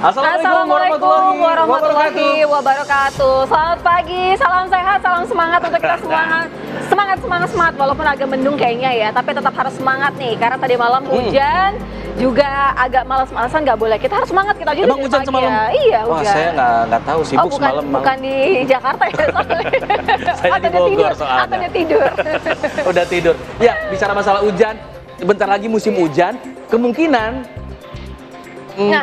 Assalamualaikum warahmatullahi wabarakatuh. Selamat pagi, salam sehat, salam semangat untuk kita semua. Semangat walaupun agak mendung kayaknya ya, tapi tetap harus semangat nih karena tadi malam hujan. Juga agak malas-malasan nggak boleh. Kita harus semangat kita juga. Emang hujan semalam? Iya, hujan. Wah, saya nggak tahu sibuk semalam. Bukan di Jakarta ya soalnya. Saya di Bogor soalnya. Atau dia tidur. Udah tidur. Ya, bicara masalah hujan, bentar lagi musim hujan, kemungkinan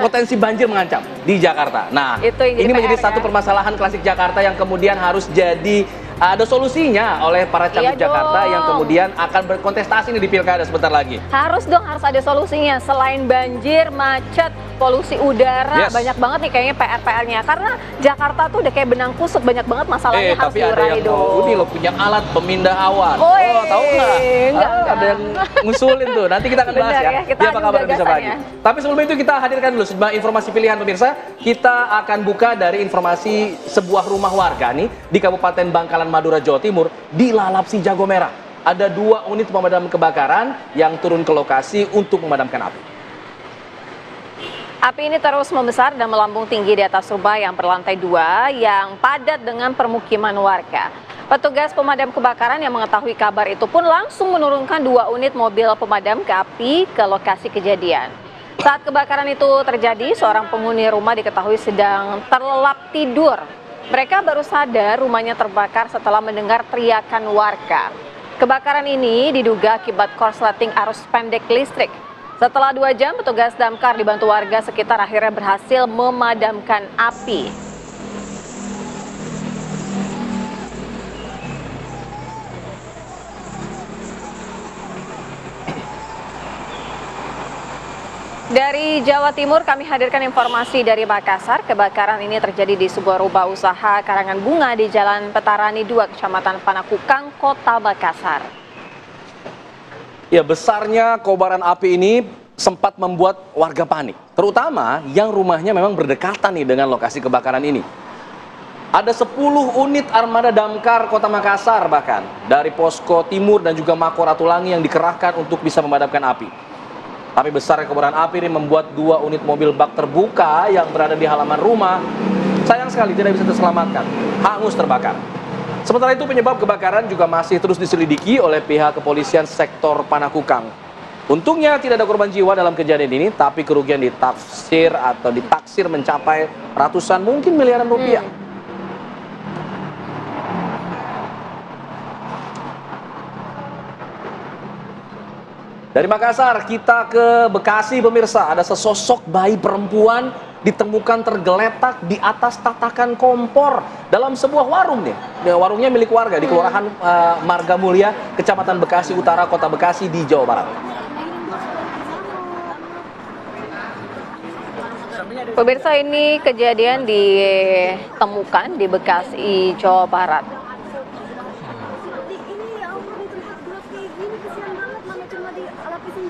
potensi banjir mengancam di Jakarta. Nah, ini menjadi satu permasalahan klasik Jakarta yang kemudian harus jadi ada solusinya oleh para caleg Jakarta yang kemudian akan berkontestasi nih di pilkada sebentar lagi. Harus ada solusinya. Selain banjir, macet, polusi udara, banyak banget nih kayaknya PR-nya. Karena Jakarta tuh udah kayak benang kusut, banyak banget masalahnya harus tapi ada yang ini loh punya alat pemindah awan. Tahu nggak? Ada yang ngusulin tuh. Nanti kita akan bahas ya. Dia apa kabar bisa pagi. Tapi sebelum itu kita hadirkan dulu sejumlah informasi pilihan pemirsa. Kita akan buka dari informasi sebuah rumah warga nih di Kabupaten Bangkalan, Madura, Jawa Timur dilalap si jago merah. Ada 2 unit pemadam kebakaran yang turun ke lokasi untuk memadamkan api. Api ini terus membesar dan melambung tinggi di atas rumah yang berlantai 2 yang padat dengan permukiman warga. Petugas pemadam kebakaran yang mengetahui kabar itu pun langsung menurunkan 2 unit mobil pemadam api ke lokasi kejadian. Saat kebakaran itu terjadi, seorang penghuni rumah diketahui sedang terlelap tidur. Mereka baru sadar rumahnya terbakar setelah mendengar teriakan warga. Kebakaran ini diduga akibat korsleting arus pendek listrik. Setelah 2 jam, petugas damkar dibantu warga sekitar akhirnya berhasil memadamkan api. Dari Jawa Timur kami hadirkan informasi dari Makassar. Kebakaran ini terjadi di sebuah rumah usaha karangan bunga di Jalan Petarani 2, Kecamatan Panakukang, Kota Makassar. Ya, besarnya kobaran api ini sempat membuat warga panik, terutama yang rumahnya memang berdekatan nih dengan lokasi kebakaran ini. Ada 10 unit armada damkar Kota Makassar bahkan dari Posko Timur dan juga Mako Ratulangi yang dikerahkan untuk bisa memadamkan api. Tapi besarnya kobaran api ini membuat 2 unit mobil bak terbuka yang berada di halaman rumah sayang sekali tidak bisa terselamatkan, hangus terbakar. Sementara itu penyebab kebakaran juga masih terus diselidiki oleh pihak kepolisian sektor Panakukang. Untungnya tidak ada korban jiwa dalam kejadian ini, tapi kerugian ditaksir mencapai ratusan mungkin miliaran rupiah. Dari Makassar kita ke Bekasi pemirsa, ada sesosok bayi perempuan ditemukan tergeletak di atas tatakan kompor dalam sebuah warung nih. Warungnya milik warga di Kelurahan Marga Mulia, Kecamatan Bekasi Utara, Kota Bekasi di Jawa Barat. Pemirsa, ini kejadian ditemukan di Bekasi, Jawa Barat.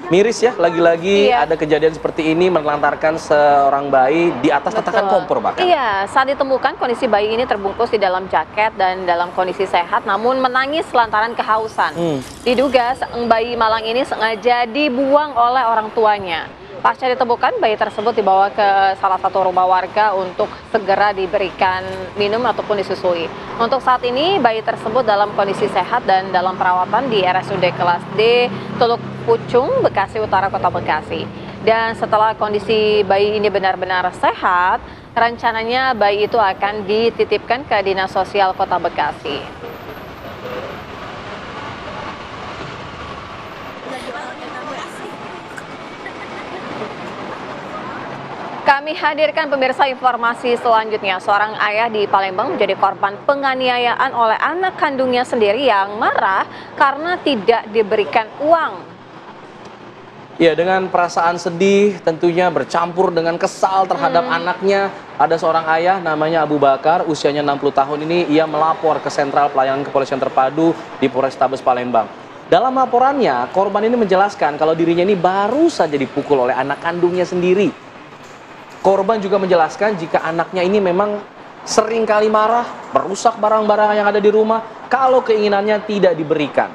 Miris ya, lagi-lagi ada kejadian seperti ini menelantarkan seorang bayi di atas tatakan kompor bahkan. Iya, saat ditemukan kondisi bayi ini terbungkus di dalam jaket dan dalam kondisi sehat namun menangis lantaran kehausan. Diduga sang bayi malang ini sengaja dibuang oleh orang tuanya. Pasca ditemukan, bayi tersebut dibawa ke salah satu rumah warga untuk segera diberikan minum ataupun disusui. Untuk saat ini, bayi tersebut dalam kondisi sehat dan dalam perawatan di RSUD kelas D Teluk Pucung, Bekasi Utara, Kota Bekasi. Dan setelah kondisi bayi ini benar-benar sehat, rencananya bayi itu akan dititipkan ke Dinas Sosial Kota Bekasi. Kami hadirkan pemirsa informasi selanjutnya. Seorang ayah di Palembang menjadi korban penganiayaan oleh anak kandungnya sendiri yang marah karena tidak diberikan uang. Ya, dengan perasaan sedih tentunya bercampur dengan kesal terhadap anaknya. Ada seorang ayah namanya Abu Bakar, usianya 60 tahun ini, ia melapor ke Sentral Pelayanan Kepolisian Terpadu di Polrestabes Palembang. Dalam laporannya, korban ini menjelaskan kalau dirinya ini baru saja dipukul oleh anak kandungnya sendiri. Korban juga menjelaskan jika anaknya ini memang sering kali marah, merusak barang-barang yang ada di rumah kalau keinginannya tidak diberikan.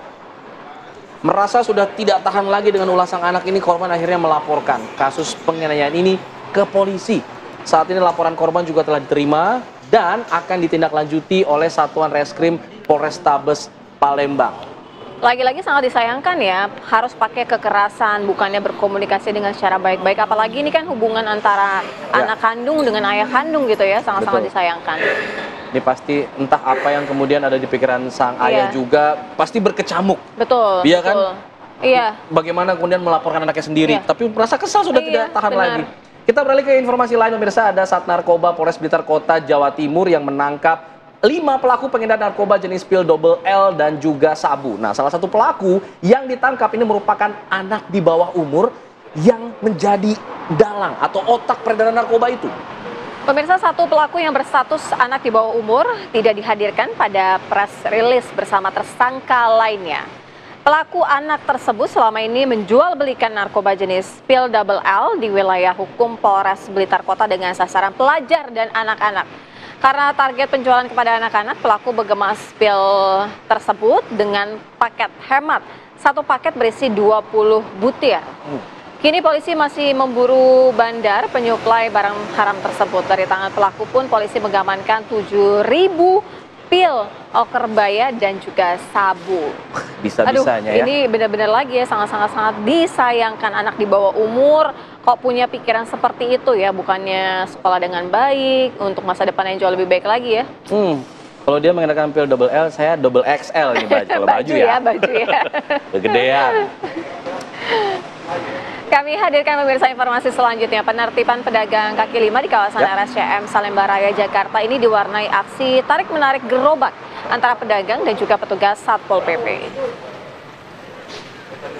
Merasa sudah tidak tahan lagi dengan ulah sang anak ini, korban akhirnya melaporkan kasus penganiayaan ini ke polisi. Saat ini laporan korban juga telah diterima dan akan ditindaklanjuti oleh Satuan Reskrim Polrestabes Palembang. Lagi-lagi sangat disayangkan ya, harus pakai kekerasan, bukannya berkomunikasi dengan secara baik-baik. Apalagi ini kan hubungan antara anak kandung dengan ayah kandung gitu ya, sangat-sangat disayangkan. Ini pasti entah apa yang kemudian ada di pikiran sang ayah juga, pasti berkecamuk. Betul. Iya kan? Iya. Bagaimana kemudian melaporkan anaknya sendiri, tapi merasa kesal sudah tidak tahan lagi. Kita beralih ke informasi lain, pemirsa. Ada Sat Narkoba Polres Blitar Kota, Jawa Timur yang menangkap 5 pelaku pengedar narkoba jenis pil double L dan juga sabu. Nah, salah satu pelaku yang ditangkap ini merupakan anak di bawah umur yang menjadi dalang atau otak peredaran narkoba itu. Pemirsa, satu pelaku yang berstatus anak di bawah umur tidak dihadirkan pada press release bersama tersangka lainnya. Pelaku anak tersebut selama ini menjual belikan narkoba jenis pil double L di wilayah hukum Polres Blitar Kota dengan sasaran pelajar dan anak-anak. Karena target penjualan kepada anak-anak, pelaku bergemas pil tersebut dengan paket hemat. Satu paket berisi 20 butir. Kini polisi masih memburu bandar penyuplai barang haram tersebut. Dari tangan pelaku pun polisi mengamankan 7.000 pil okerbaya dan juga sabu. Bisa-bisanya ya. Ini benar-benar lagi ya, sangat-sangat disayangkan anak di bawah umur kok punya pikiran seperti itu ya, bukannya sekolah dengan baik untuk masa depan yang jauh lebih baik lagi ya. Kalau dia mengenakan pil double L, saya double XL nih baju. Kalau baju ya. Baju ya. Kegedean. Kami hadirkan pemirsa informasi selanjutnya. Penertiban pedagang kaki lima di kawasan RSCM Salemba Raya, Jakarta ini diwarnai aksi tarik-menarik gerobak antara pedagang dan juga petugas Satpol PP.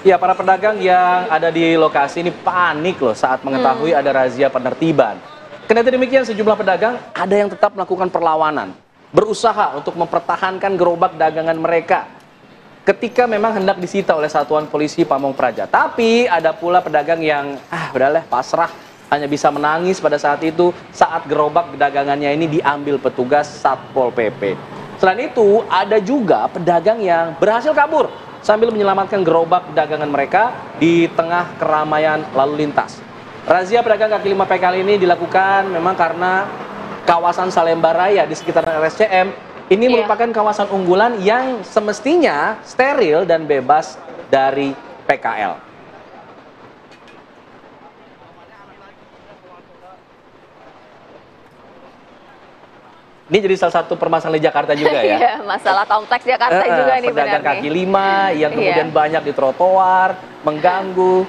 Ya, para pedagang yang ada di lokasi ini panik loh saat mengetahui ada razia penertiban. Kendati demikian, sejumlah pedagang ada yang tetap melakukan perlawanan, berusaha untuk mempertahankan gerobak dagangan mereka ketika memang hendak disita oleh Satuan Polisi Pamong Praja. Tapi ada pula pedagang yang udahlah pasrah, hanya bisa menangis pada saat itu saat gerobak dagangannya ini diambil petugas Satpol PP. Selain itu, ada juga pedagang yang berhasil kabur sambil menyelamatkan gerobak dagangan mereka di tengah keramaian lalu lintas. Razia pedagang kaki lima PKL ini dilakukan memang karena kawasan Salemba Raya di sekitar RSCM ini merupakan kawasan unggulan yang semestinya steril dan bebas dari PKL. Ini jadi salah satu permasalahan di Jakarta juga ya. Iya, masalah kompleks Jakarta juga nih benar. Pedagang kaki lima yang kemudian banyak di trotoar, mengganggu.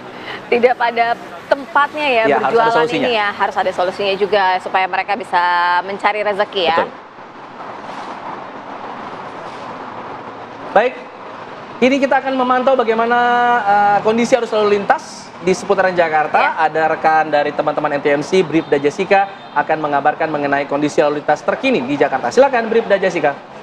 Tidak pada tempatnya ya, berjualan ini ya, harus ada solusinya juga supaya mereka bisa mencari rezeki ya. Betul. Baik, ini kita akan memantau bagaimana kondisi arus lalu lintas di seputaran Jakarta. Ada rekan dari teman-teman NTMC, Bribda Jessica, akan mengabarkan mengenai kondisi lalu lintas terkini di Jakarta. Silakan Bribda Jessica.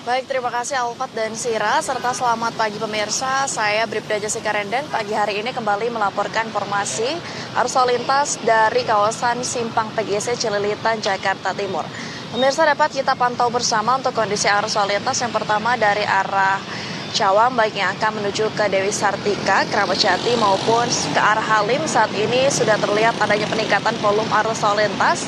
Baik, terima kasih Alfat dan Sira, serta selamat pagi pemirsa. Saya Bribda Jessica Renden, pagi hari ini kembali melaporkan informasi arus lalu lintas dari kawasan Simpang PGC Cililitan, Jakarta Timur. Pemirsa, dapat kita pantau bersama untuk kondisi arus lalu lintas yang pertama dari arah Cawang, baik yang akan menuju ke Dewi Sartika, Keramat Jati maupun ke arah Halim. Saat ini sudah terlihat adanya peningkatan volume arus lalu lintas.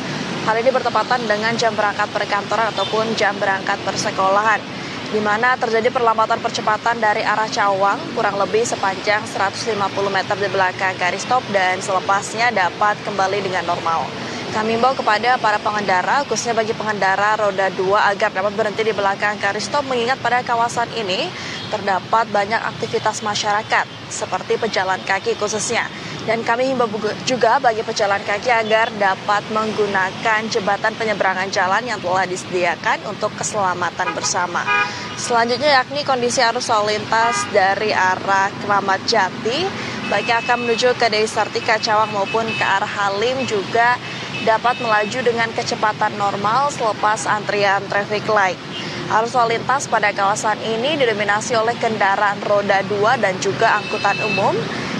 Hal ini bertepatan dengan jam berangkat perkantoran ataupun jam berangkat persekolahan, di mana terjadi perlambatan percepatan dari arah Cawang kurang lebih sepanjang 150 meter di belakang garis stop dan selepasnya dapat kembali dengan normal. Kami himbau kepada para pengendara, khususnya bagi pengendara roda 2 agar dapat berhenti di belakang garis stop, mengingat pada kawasan ini terdapat banyak aktivitas masyarakat seperti pejalan kaki khususnya. Dan kami himbau juga bagi pejalan kaki agar dapat menggunakan jembatan penyeberangan jalan yang telah disediakan untuk keselamatan bersama. Selanjutnya yakni kondisi arus lalu lintas dari arah Keramat Jati, baik yang akan menuju ke Dewi Sartika, Cawang maupun ke arah Halim juga dapat melaju dengan kecepatan normal selepas antrian traffic light. Arus lalu lintas pada kawasan ini didominasi oleh kendaraan roda 2 dan juga angkutan umum.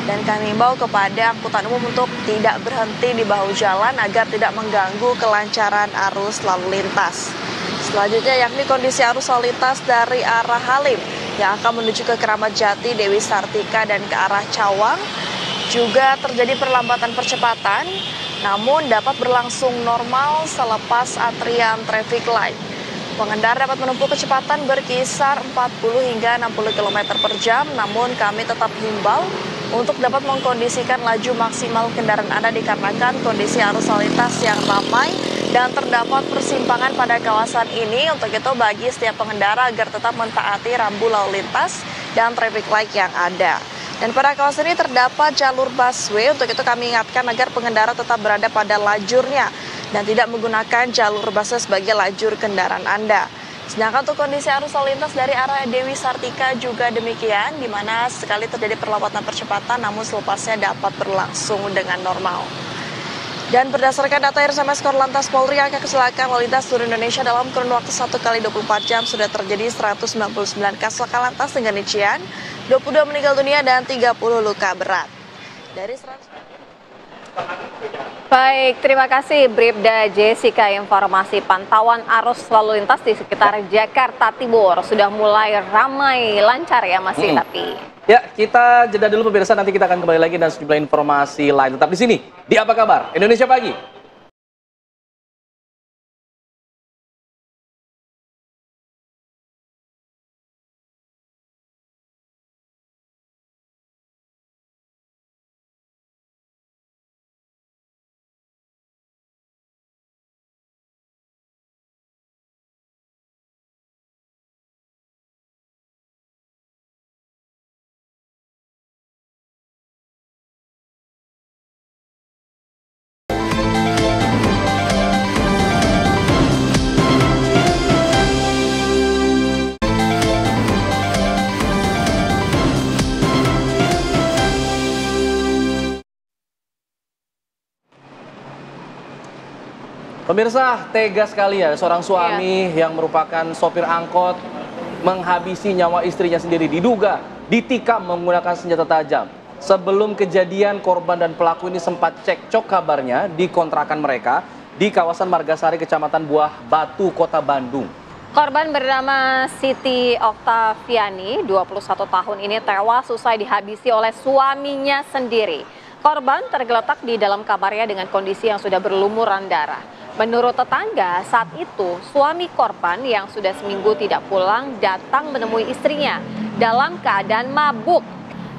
Dan kami himbau kepada angkutan umum untuk tidak berhenti di bahu jalan agar tidak mengganggu kelancaran arus lalu lintas. Selanjutnya yakni kondisi arus lalu lintas dari arah Halim, yang akan menuju ke Keramat Jati, Dewi Sartika, dan ke arah Cawang. Juga terjadi perlambatan percepatan, namun dapat berlangsung normal selepas antrian traffic light. Pengendara dapat menempuh kecepatan berkisar 40 hingga 60 km per jam, namun kami tetap himbau untuk dapat mengkondisikan laju maksimal kendaraan Anda dikarenakan kondisi arus lalu lintas yang ramai dan terdapat persimpangan pada kawasan ini. Untuk itu bagi setiap pengendara agar tetap mentaati rambu lalu lintas dan traffic light yang ada. Dan pada kawasan ini terdapat jalur busway, untuk itu kami ingatkan agar pengendara tetap berada pada lajurnya dan tidak menggunakan jalur busway sebagai lajur kendaraan Anda. Sedangkan untuk kondisi arus lalu lintas dari arah Dewi Sartika juga demikian, di mana sekali terjadi perlambatan percepatan namun selepasnya dapat berlangsung dengan normal. Dan berdasarkan data RSMS Korlantas Polri, angka kecelakaan lalu lintas seluruh Indonesia dalam kurun waktu 1 kali 24 jam sudah terjadi 199 kasus laka lantas dengan rincian 22 meninggal dunia dan 30 luka berat. Dari 100... Baik, terima kasih Bribda Jessica. Informasi pantauan arus lalu lintas di sekitar Jakarta Timur sudah mulai ramai lancar ya masih tapi. Ya, kita jeda dulu pemirsa, nanti kita akan kembali lagi dan sejumlah informasi lain. Tetap di sini, di Apa Kabar Indonesia Pagi. Pemirsa, tega sekali ya seorang suami yang merupakan sopir angkot menghabisi nyawa istrinya sendiri, diduga ditikam menggunakan senjata tajam. Sebelum kejadian, korban dan pelaku ini sempat cekcok kabarnya di kontrakan mereka di kawasan Margasari, Kecamatan Buah Batu, Kota Bandung. Korban bernama Siti Oktaviani, 21 tahun ini tewas usai dihabisi oleh suaminya sendiri. Korban tergeletak di dalam kamarnya dengan kondisi yang sudah berlumuran darah. Menurut tetangga, saat itu suami korban yang sudah seminggu tidak pulang datang menemui istrinya dalam keadaan mabuk.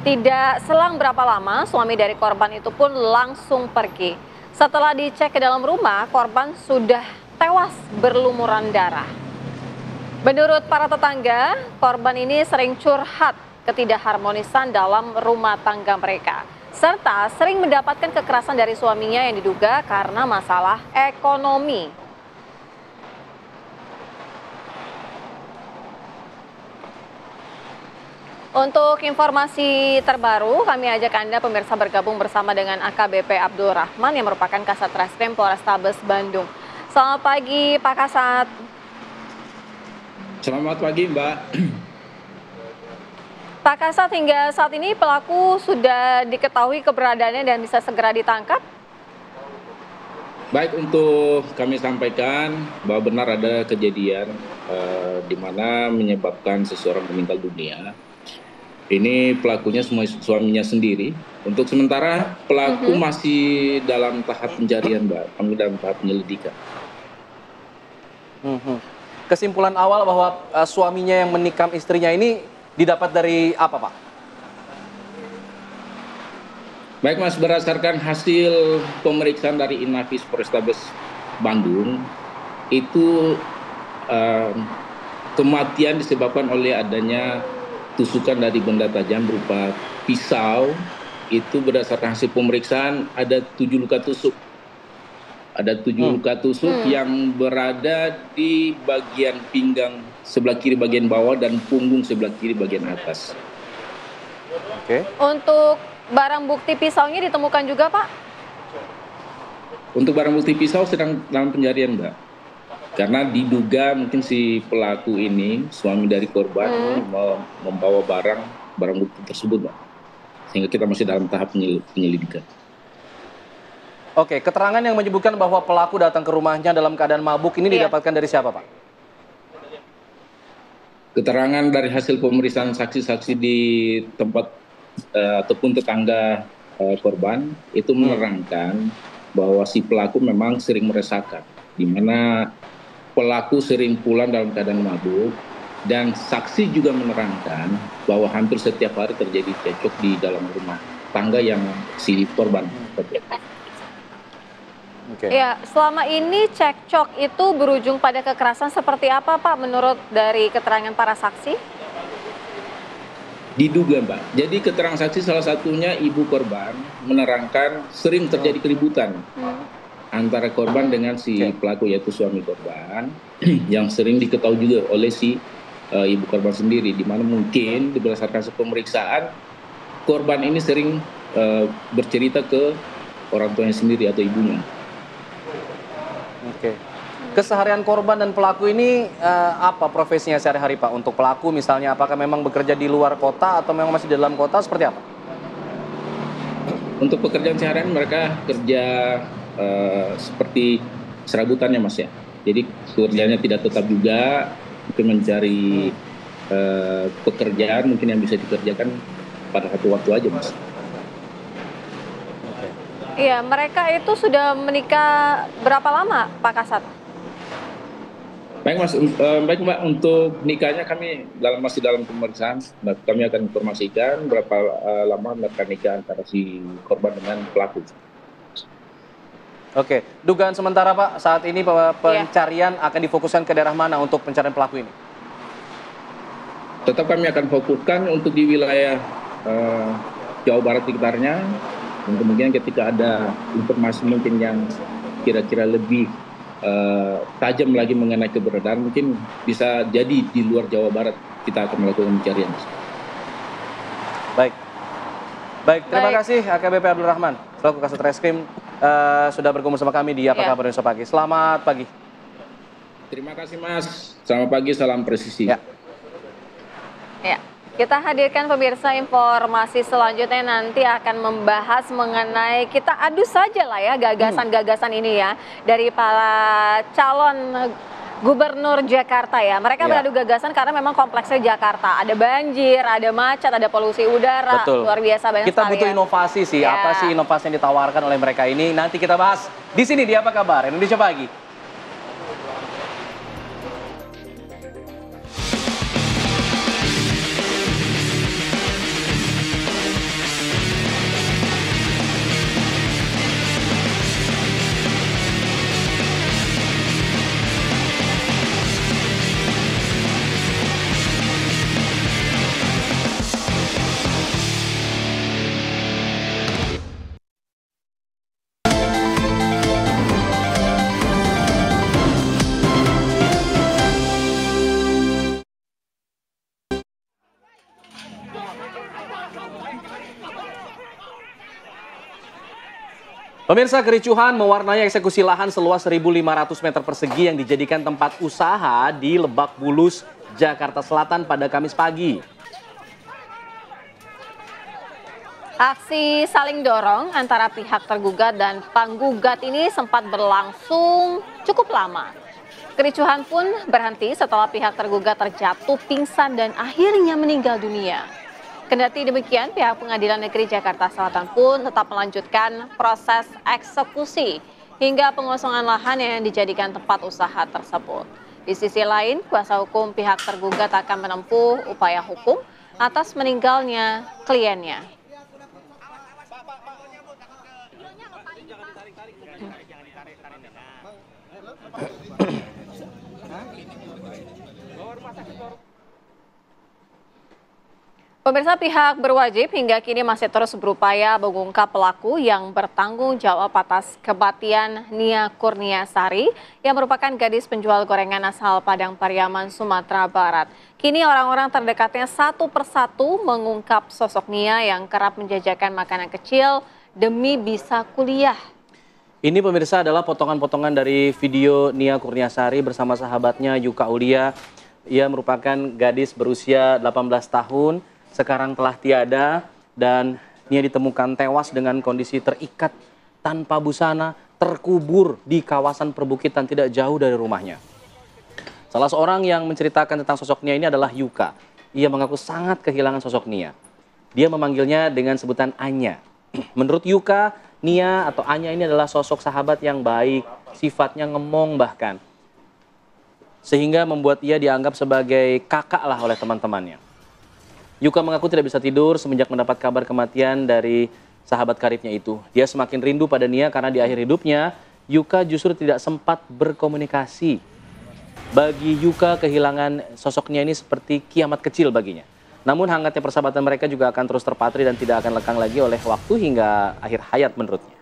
Tidak selang berapa lama, suami dari korban itu pun langsung pergi. Setelah dicek ke dalam rumah, korban sudah tewas berlumuran darah. Menurut para tetangga, korban ini sering curhat ketidakharmonisan dalam rumah tangga mereka, serta sering mendapatkan kekerasan dari suaminya yang diduga karena masalah ekonomi. Untuk informasi terbaru, kami ajak Anda pemirsa bergabung bersama dengan AKBP Abdul Rahman yang merupakan Kasat Reskrim Polrestabes Bandung. Selamat pagi Pak Kasat. Selamat pagi Mbak. Pak Kasat, hingga saat ini pelaku sudah diketahui keberadaannya dan bisa segera ditangkap? Baik, untuk kami sampaikan bahwa benar ada kejadian di mana menyebabkan seseorang meninggal dunia. Ini pelakunya suaminya sendiri. Untuk sementara pelaku masih dalam tahap pencarian, Mbak. Kami dalam tahap penyelidikan. Kesimpulan awal bahwa suaminya yang menikam istrinya ini didapat dari apa, Pak? Baik Mas, berdasarkan hasil pemeriksaan dari Inafis Polrestabes Bandung, itu kematian disebabkan oleh adanya tusukan dari benda tajam berupa pisau. Itu berdasarkan hasil pemeriksaan ada 7 luka tusuk. Ada 7 luka tusuk yang berada di bagian pinggang sebelah kiri bagian bawah dan punggung sebelah kiri bagian atas. Oke. Untuk barang bukti pisaunya ditemukan juga, Pak? Untuk barang bukti pisau sedang dalam pencarian, Mbak. Karena diduga mungkin si pelaku ini, suami dari korban, membawa barang bukti tersebut, Mbak. Sehingga kita masih dalam tahap penyelidikan. Oke, keterangan yang menyebutkan bahwa pelaku datang ke rumahnya dalam keadaan mabuk ini didapatkan dari siapa, Pak? Keterangan dari hasil pemeriksaan saksi-saksi di tempat ataupun tetangga korban itu menerangkan bahwa si pelaku memang sering meresahkan, di mana pelaku sering pulang dalam keadaan mabuk, dan saksi juga menerangkan bahwa hampir setiap hari terjadi cekcok di dalam rumah tangga yang si korban terjadi. Ya, selama ini cekcok itu berujung pada kekerasan seperti apa, Pak, menurut dari keterangan para saksi? Diduga, Mbak. Jadi keterangan saksi salah satunya ibu korban menerangkan sering terjadi keributan antara korban dengan si pelaku, yaitu suami korban, yang sering diketahui juga oleh si ibu korban sendiri, di mana mungkin berdasarkan pemeriksaan korban ini sering bercerita ke orang tuanya sendiri atau ibunya. Oke. Keseharian korban dan pelaku ini apa profesinya sehari-hari, Pak? Untuk pelaku misalnya, apakah memang bekerja di luar kota atau memang masih di dalam kota, seperti apa? Untuk pekerjaan seharian mereka kerja seperti serabutannya, Mas, ya. Jadi pekerjaannya tidak tetap juga, mungkin mencari pekerjaan mungkin yang bisa dikerjakan pada satu waktu aja, Mas. Iya, mereka itu sudah menikah berapa lama, Pak Kasat? Baik, Mas, baik, Mbak, untuk nikahnya kami masih dalam pemeriksaan. Kami akan informasikan berapa lama mereka nikah antara si korban dengan pelaku. Oke, dugaan sementara, Pak, saat ini pencarian akan difokuskan ke daerah mana untuk pencarian pelaku ini? Tetap kami akan fokuskan untuk di wilayah Jawa Barat sekitarnya. Dan kemudian ketika ada informasi mungkin yang kira-kira lebih tajam lagi mengenai keberadaan, mungkin bisa jadi di luar Jawa Barat kita akan melakukan pencarian. Baik, terima kasih AKBP Abdul Rahman selaku Kasat Reskrim sudah bergabung sama kami di Apa Kabar Indonesia Pagi. Selamat pagi. Terima kasih, Mas. Selamat pagi, salam presisi. Ya. Kita hadirkan pemirsa informasi selanjutnya, nanti akan membahas mengenai, kita adu saja lah ya gagasan-gagasan ini ya dari para calon gubernur Jakarta ya. Mereka beradu gagasan karena memang kompleksnya Jakarta. Ada banjir, ada macet, ada polusi udara. Betul. Luar biasa banyak Kita butuh inovasi sih. Apa sih inovasi yang ditawarkan oleh mereka ini? Nanti kita bahas di sini di Apa Kabar Indonesia Pagi. Pemirsa, kericuhan mewarnai eksekusi lahan seluas 1.500 meter persegi yang dijadikan tempat usaha di Lebak Bulus, Jakarta Selatan pada Kamis pagi. Aksi saling dorong antara pihak tergugat dan penggugat ini sempat berlangsung cukup lama. Kericuhan pun berhenti setelah pihak tergugat terjatuh pingsan dan akhirnya meninggal dunia. Kendati demikian, pihak Pengadilan Negeri Jakarta Selatan pun tetap melanjutkan proses eksekusi hingga pengosongan lahan yang dijadikan tempat usaha tersebut. Di sisi lain, kuasa hukum pihak tergugat akan menempuh upaya hukum atas meninggalnya kliennya. Pemirsa, pihak berwajib hingga kini masih terus berupaya mengungkap pelaku yang bertanggung jawab atas kematian Nia Kurniasari yang merupakan gadis penjual gorengan asal Padang Pariaman, Sumatera Barat. Kini orang-orang terdekatnya satu persatu mengungkap sosok Nia yang kerap menjajakan makanan kecil demi bisa kuliah. Ini pemirsa adalah potongan-potongan dari video Nia Kurniasari bersama sahabatnya Yuka Aulia. Ia merupakan gadis berusia 18 tahun. Sekarang telah tiada dan Nia ditemukan tewas dengan kondisi terikat tanpa busana, terkubur di kawasan perbukitan tidak jauh dari rumahnya. Salah seorang yang menceritakan tentang sosok Nia ini adalah Yuka. Ia mengaku sangat kehilangan sosok Nia. Dia memanggilnya dengan sebutan Anya. Menurut Yuka, Nia atau Anya ini adalah sosok sahabat yang baik, sifatnya ngemong bahkan. Sehingga membuat ia dianggap sebagai kakak lah oleh teman-temannya. Yuka mengaku tidak bisa tidur semenjak mendapat kabar kematian dari sahabat karibnya itu. Dia semakin rindu pada Nia karena di akhir hidupnya, Yuka justru tidak sempat berkomunikasi. Bagi Yuka, kehilangan sosok Nia ini seperti kiamat kecil baginya. Namun hangatnya persahabatan mereka juga akan terus terpatri dan tidak akan lekang lagi oleh waktu hingga akhir hayat menurutnya.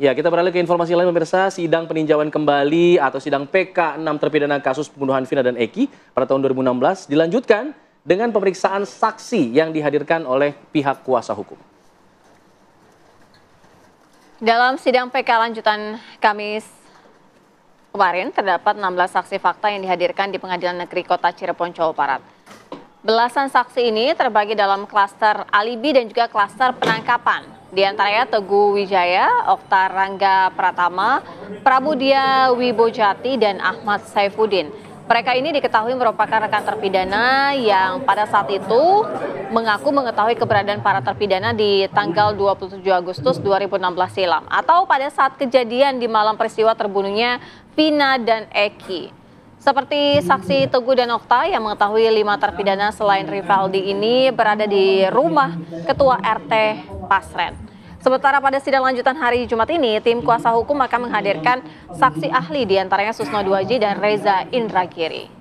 Ya, kita beralih ke informasi lain pemirsa. Sidang peninjauan kembali atau sidang PK 6 terpidana kasus pembunuhan Vina dan Eki pada tahun 2016 dilanjutkan dengan pemeriksaan saksi yang dihadirkan oleh pihak kuasa hukum. Dalam sidang PK lanjutan Kamis kemarin, terdapat 16 saksi fakta yang dihadirkan di Pengadilan Negeri Kota Cirebon, Jawa Barat. Belasan saksi ini terbagi dalam klaster alibi dan juga klaster penangkapan. Di antaranya Teguh Wijaya, Okta Rangga Pratama, Pramudia Wibojati, dan Ahmad Saifuddin. Mereka ini diketahui merupakan rekan terpidana yang pada saat itu mengaku mengetahui keberadaan para terpidana di tanggal 27 Agustus 2016 silam atau pada saat kejadian di malam peristiwa terbunuhnya Vina dan Eki. Seperti saksi Teguh dan Okta yang mengetahui 5 terpidana selain Rivaldi ini berada di rumah Ketua RT Pasren. Sementara pada sidang lanjutan hari Jumat ini, tim kuasa hukum akan menghadirkan saksi ahli diantaranya Susno Duaji dan Reza Indragiri.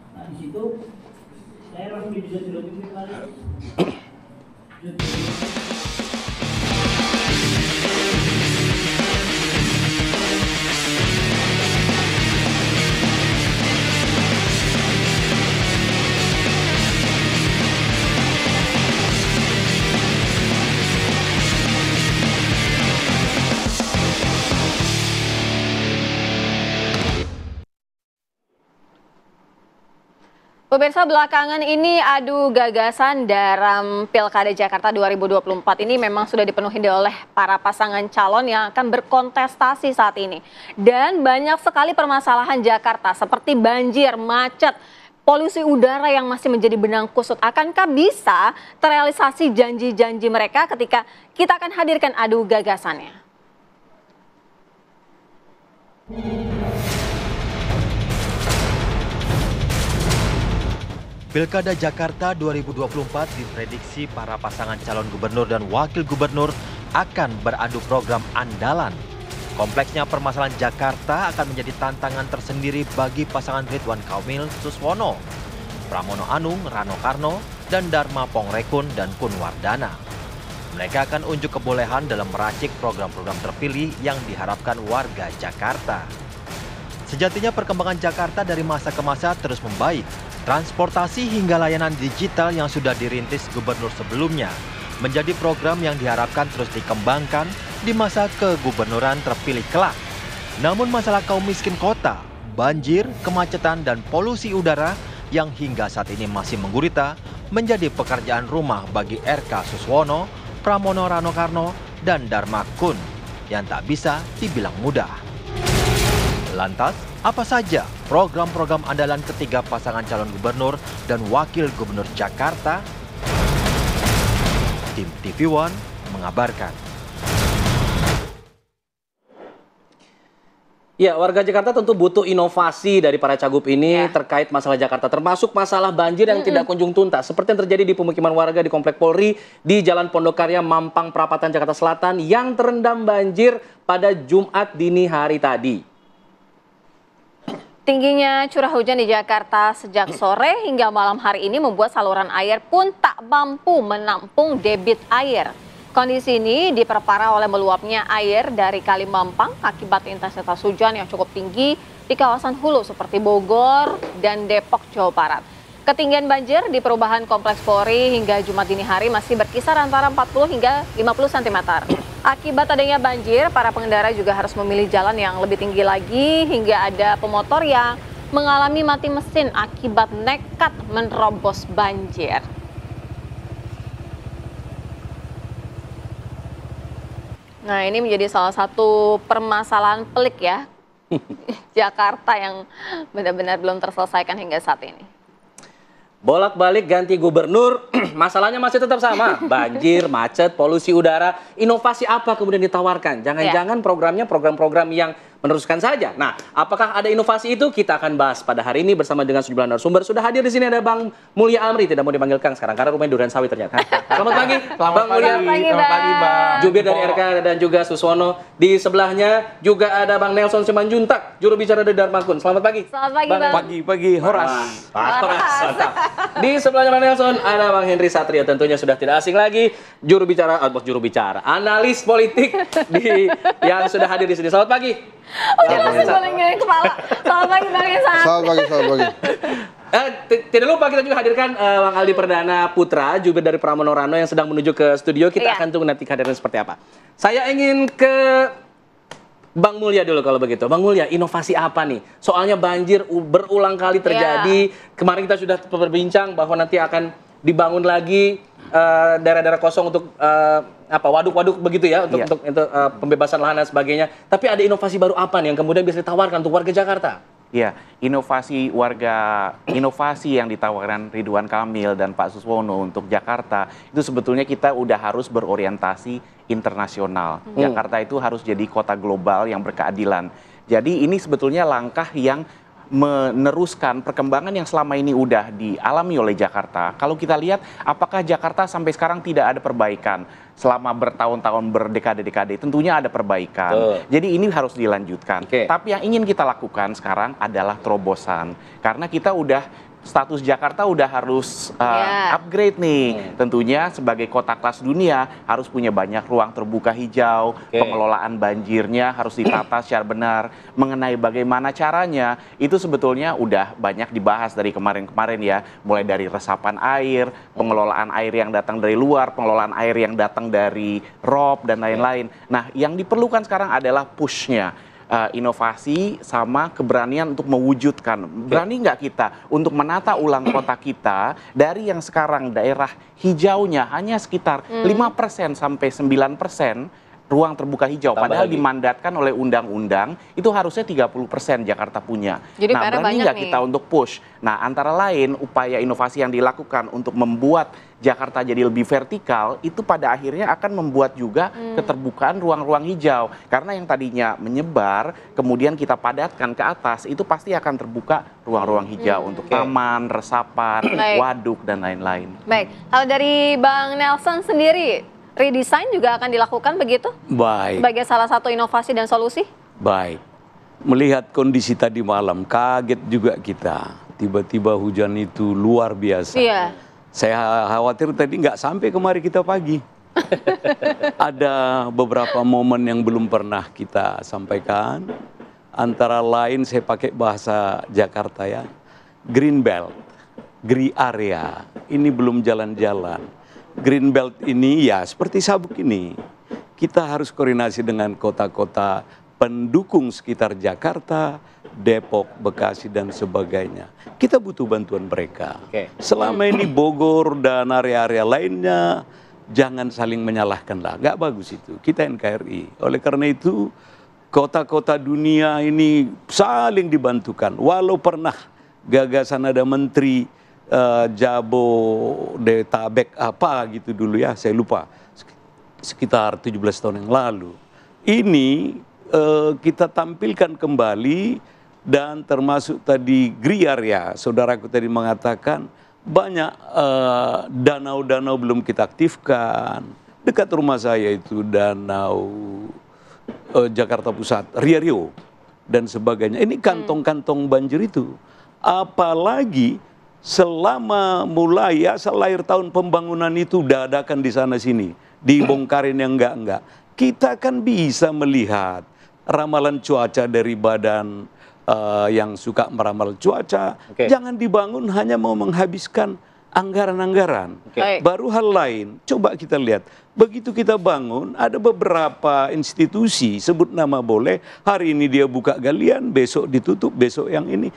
Pemirsa, belakangan ini adu gagasan dalam Pilkada Jakarta 2024 ini memang sudah dipenuhi oleh para pasangan calon yang akan berkontestasi saat ini. Dan banyak sekali permasalahan Jakarta seperti banjir, macet, polusi udara yang masih menjadi benang kusut. Akankah bisa terrealisasi janji-janji mereka ketika kita akan hadirkan adu gagasannya? Pilkada Jakarta 2024 diprediksi para pasangan calon gubernur dan wakil gubernur akan beradu program andalan. Kompleksnya permasalahan Jakarta akan menjadi tantangan tersendiri bagi pasangan Ridwan Kamil Suswono, Pramono Anung, Rano Karno, dan Dharma Pongrekun dan Kunwardana. Mereka akan unjuk kebolehan dalam meracik program-program terpilih yang diharapkan warga Jakarta. Sejatinya perkembangan Jakarta dari masa ke masa terus membaik. Transportasi hingga layanan digital yang sudah dirintis gubernur sebelumnya menjadi program yang diharapkan terus dikembangkan di masa kegubernuran terpilih kelak. Namun masalah kaum miskin kota, banjir, kemacetan, dan polusi udara yang hingga saat ini masih menggurita menjadi pekerjaan rumah bagi RK Suswono, Pramono Rano Karno, dan Dharma Kun yang tak bisa dibilang mudah. Lantas, apa saja program-program andalan ketiga pasangan calon gubernur dan wakil gubernur Jakarta? Tim TV One mengabarkan. Ya, warga Jakarta tentu butuh inovasi dari para cagup ini terkait masalah Jakarta, termasuk masalah banjir yang tidak kunjung tuntas. Seperti yang terjadi di pemukiman warga di Komplek Polri di Jalan Pondokarya, Mampang Perapatan, Jakarta Selatan yang terendam banjir pada Jumat dini hari tadi. Tingginya curah hujan di Jakarta sejak sore hingga malam hari ini membuat saluran air pun tak mampu menampung debit air. Kondisi ini diperparah oleh meluapnya air dari Kali Mampang akibat intensitas hujan yang cukup tinggi di kawasan hulu seperti Bogor dan Depok, Jawa Barat. Ketinggian banjir di perubahan Kompleks Polri hingga Jumat dini hari masih berkisar antara 40 hingga 50 cm. Akibat adanya banjir, para pengendara juga harus memilih jalan yang lebih tinggi lagi hingga ada pemotor yang mengalami mati mesin akibat nekat menerobos banjir. Nah, ini menjadi salah satu permasalahan pelik ya. Jakarta yang benar-benar belum terselesaikan hingga saat ini. Bolak-balik ganti gubernur, masalahnya masih tetap sama. Banjir, macet, polusi udara. Inovasi apa kemudian ditawarkan? Jangan-jangan programnya program-program yang meneruskan saja. Nah, apakah ada inovasi itu? Kita akan bahas pada hari ini bersama dengan sejumlah narasumber. Sudah hadir di sini ada Bang Mulya Amri, tidak mau dipanggil Kang sekarang karena rumahnya Durian Sawit ternyata. Selamat pagi, Bang Mulya. Selamat pagi, Bang. Jubir dari RK dan juga Suswono. Di sebelahnya juga ada Bang Nelson Simanjuntak, juru bicara dari Darmakun. Selamat pagi. Selamat pagi, Bang. Pagi-pagi, Horas. Mantap. Di sebelahnya Bang Nelson ada Bang Henry Satrio, tentunya sudah tidak asing lagi, juru bicara, analis politik yang sudah hadir di sini. Selamat pagi. Udah masih goleng-goleng kepala. Selamat pagi, Bang Esa. Selamat pagi. Tidak lupa kita juga hadirkan Bang Aldi Perdana Putra, jubir dari Pramono Rano yang sedang menuju ke studio. Kita akan tunggu nanti kehadiran seperti apa. Saya ingin ke Bang Mulya dulu kalau begitu. Bang Mulya, inovasi apa nih? Soalnya banjir berulang kali terjadi. Kemarin kita sudah berbincang bahwa nanti akan dibangun lagi daerah-daerah kosong untuk waduk-waduk begitu ya, untuk pembebasan lahan dan sebagainya. Tapi ada inovasi baru apa nih yang kemudian bisa ditawarkan untuk warga Jakarta? Ya, inovasi yang ditawarkan Ridwan Kamil dan Pak Suswono untuk Jakarta itu sebetulnya kita udah harus berorientasi internasional. Jakarta itu harus jadi kota global yang berkeadilan. Jadi ini sebetulnya langkah yang meneruskan perkembangan yang selama ini udah dialami oleh Jakarta. Kalau kita lihat apakah Jakarta sampai sekarang tidak ada perbaikan? Selama bertahun-tahun, berdekade-dekade tentunya ada perbaikan. Jadi ini harus dilanjutkan. Tapi yang ingin kita lakukan sekarang adalah terobosan. Karena kita udah status Jakarta udah harus upgrade nih. Tentunya sebagai kota kelas dunia harus punya banyak ruang terbuka hijau, pengelolaan banjirnya harus ditata secara benar. Mengenai bagaimana caranya, itu sebetulnya udah banyak dibahas dari kemarin-kemarin ya. Mulai dari resapan air, pengelolaan air yang datang dari luar, pengelolaan air yang datang dari rob dan lain-lain. Nah, yang diperlukan sekarang adalah push-nya. Inovasi sama keberanian untuk mewujudkan. Berani nggak kita untuk menata ulang kota kita dari yang sekarang daerah hijaunya hanya sekitar 5% sampai 9% ruang terbuka hijau. Padahal dimandatkan oleh undang-undang itu harusnya 30% Jakarta punya. Jadi nah, berani nggak kita untuk push? Nah, antara lain upaya inovasi yang dilakukan untuk membuat Jakarta jadi lebih vertikal, itu pada akhirnya akan membuat juga keterbukaan ruang-ruang hijau. Karena yang tadinya menyebar, kemudian kita padatkan ke atas, itu pasti akan terbuka ruang-ruang hijau untuk taman, resapan, waduk, dan lain-lain. Baik, kalau dari Bang Nelson sendiri, redesign juga akan dilakukan begitu? Baik. Sebagai salah satu inovasi dan solusi? Baik. Melihat kondisi tadi malam, kaget juga kita. Tiba-tiba hujan itu luar biasa. Iya. Saya khawatir tadi nggak sampai kemari kita pagi. Ada beberapa momen yang belum pernah kita sampaikan. Antara lain saya pakai bahasa Jakarta ya. Green Belt, Green Area. Ini belum jalan-jalan. Green Belt ini ya seperti sabuk ini. Kita harus koordinasi dengan kota-kota pendukung sekitar Jakarta, Depok, Bekasi, dan sebagainya. Kita butuh bantuan mereka. Selama ini Bogor dan area-area lainnya, jangan saling menyalahkan lah. Nggak bagus itu. Kita NKRI. Oleh karena itu, kota-kota dunia ini saling dibantukan. Walau pernah gagasan ada menteri Jabodetabek apa gitu dulu ya, saya lupa. Sekitar 17 tahun yang lalu. Ini kita tampilkan kembali. Dan termasuk tadi Griar ya, saudaraku tadi mengatakan banyak danau-danau belum kita aktifkan. Dekat rumah saya itu danau Jakarta Pusat, Rio dan sebagainya. Ini kantong-kantong banjir itu. Apalagi selama mulai ya lahir tahun pembangunan itu dadakan di sana sini, dibongkarin yang enggak. Kita kan bisa melihat ramalan cuaca dari badan yang suka meramal cuaca, jangan dibangun hanya mau menghabiskan anggaran-anggaran. Baru hal lain, coba kita lihat. Begitu kita bangun, ada beberapa institusi, sebut nama boleh, hari ini dia buka galian, besok ditutup, besok yang ini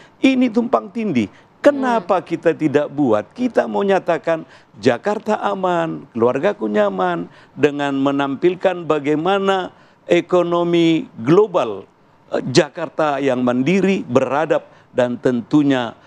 tumpang tindih. Kenapa kita tidak buat? Kita mau nyatakan Jakarta aman, keluargaku nyaman, dengan menampilkan bagaimana ekonomi global Jakarta yang mandiri, beradab, dan tentunya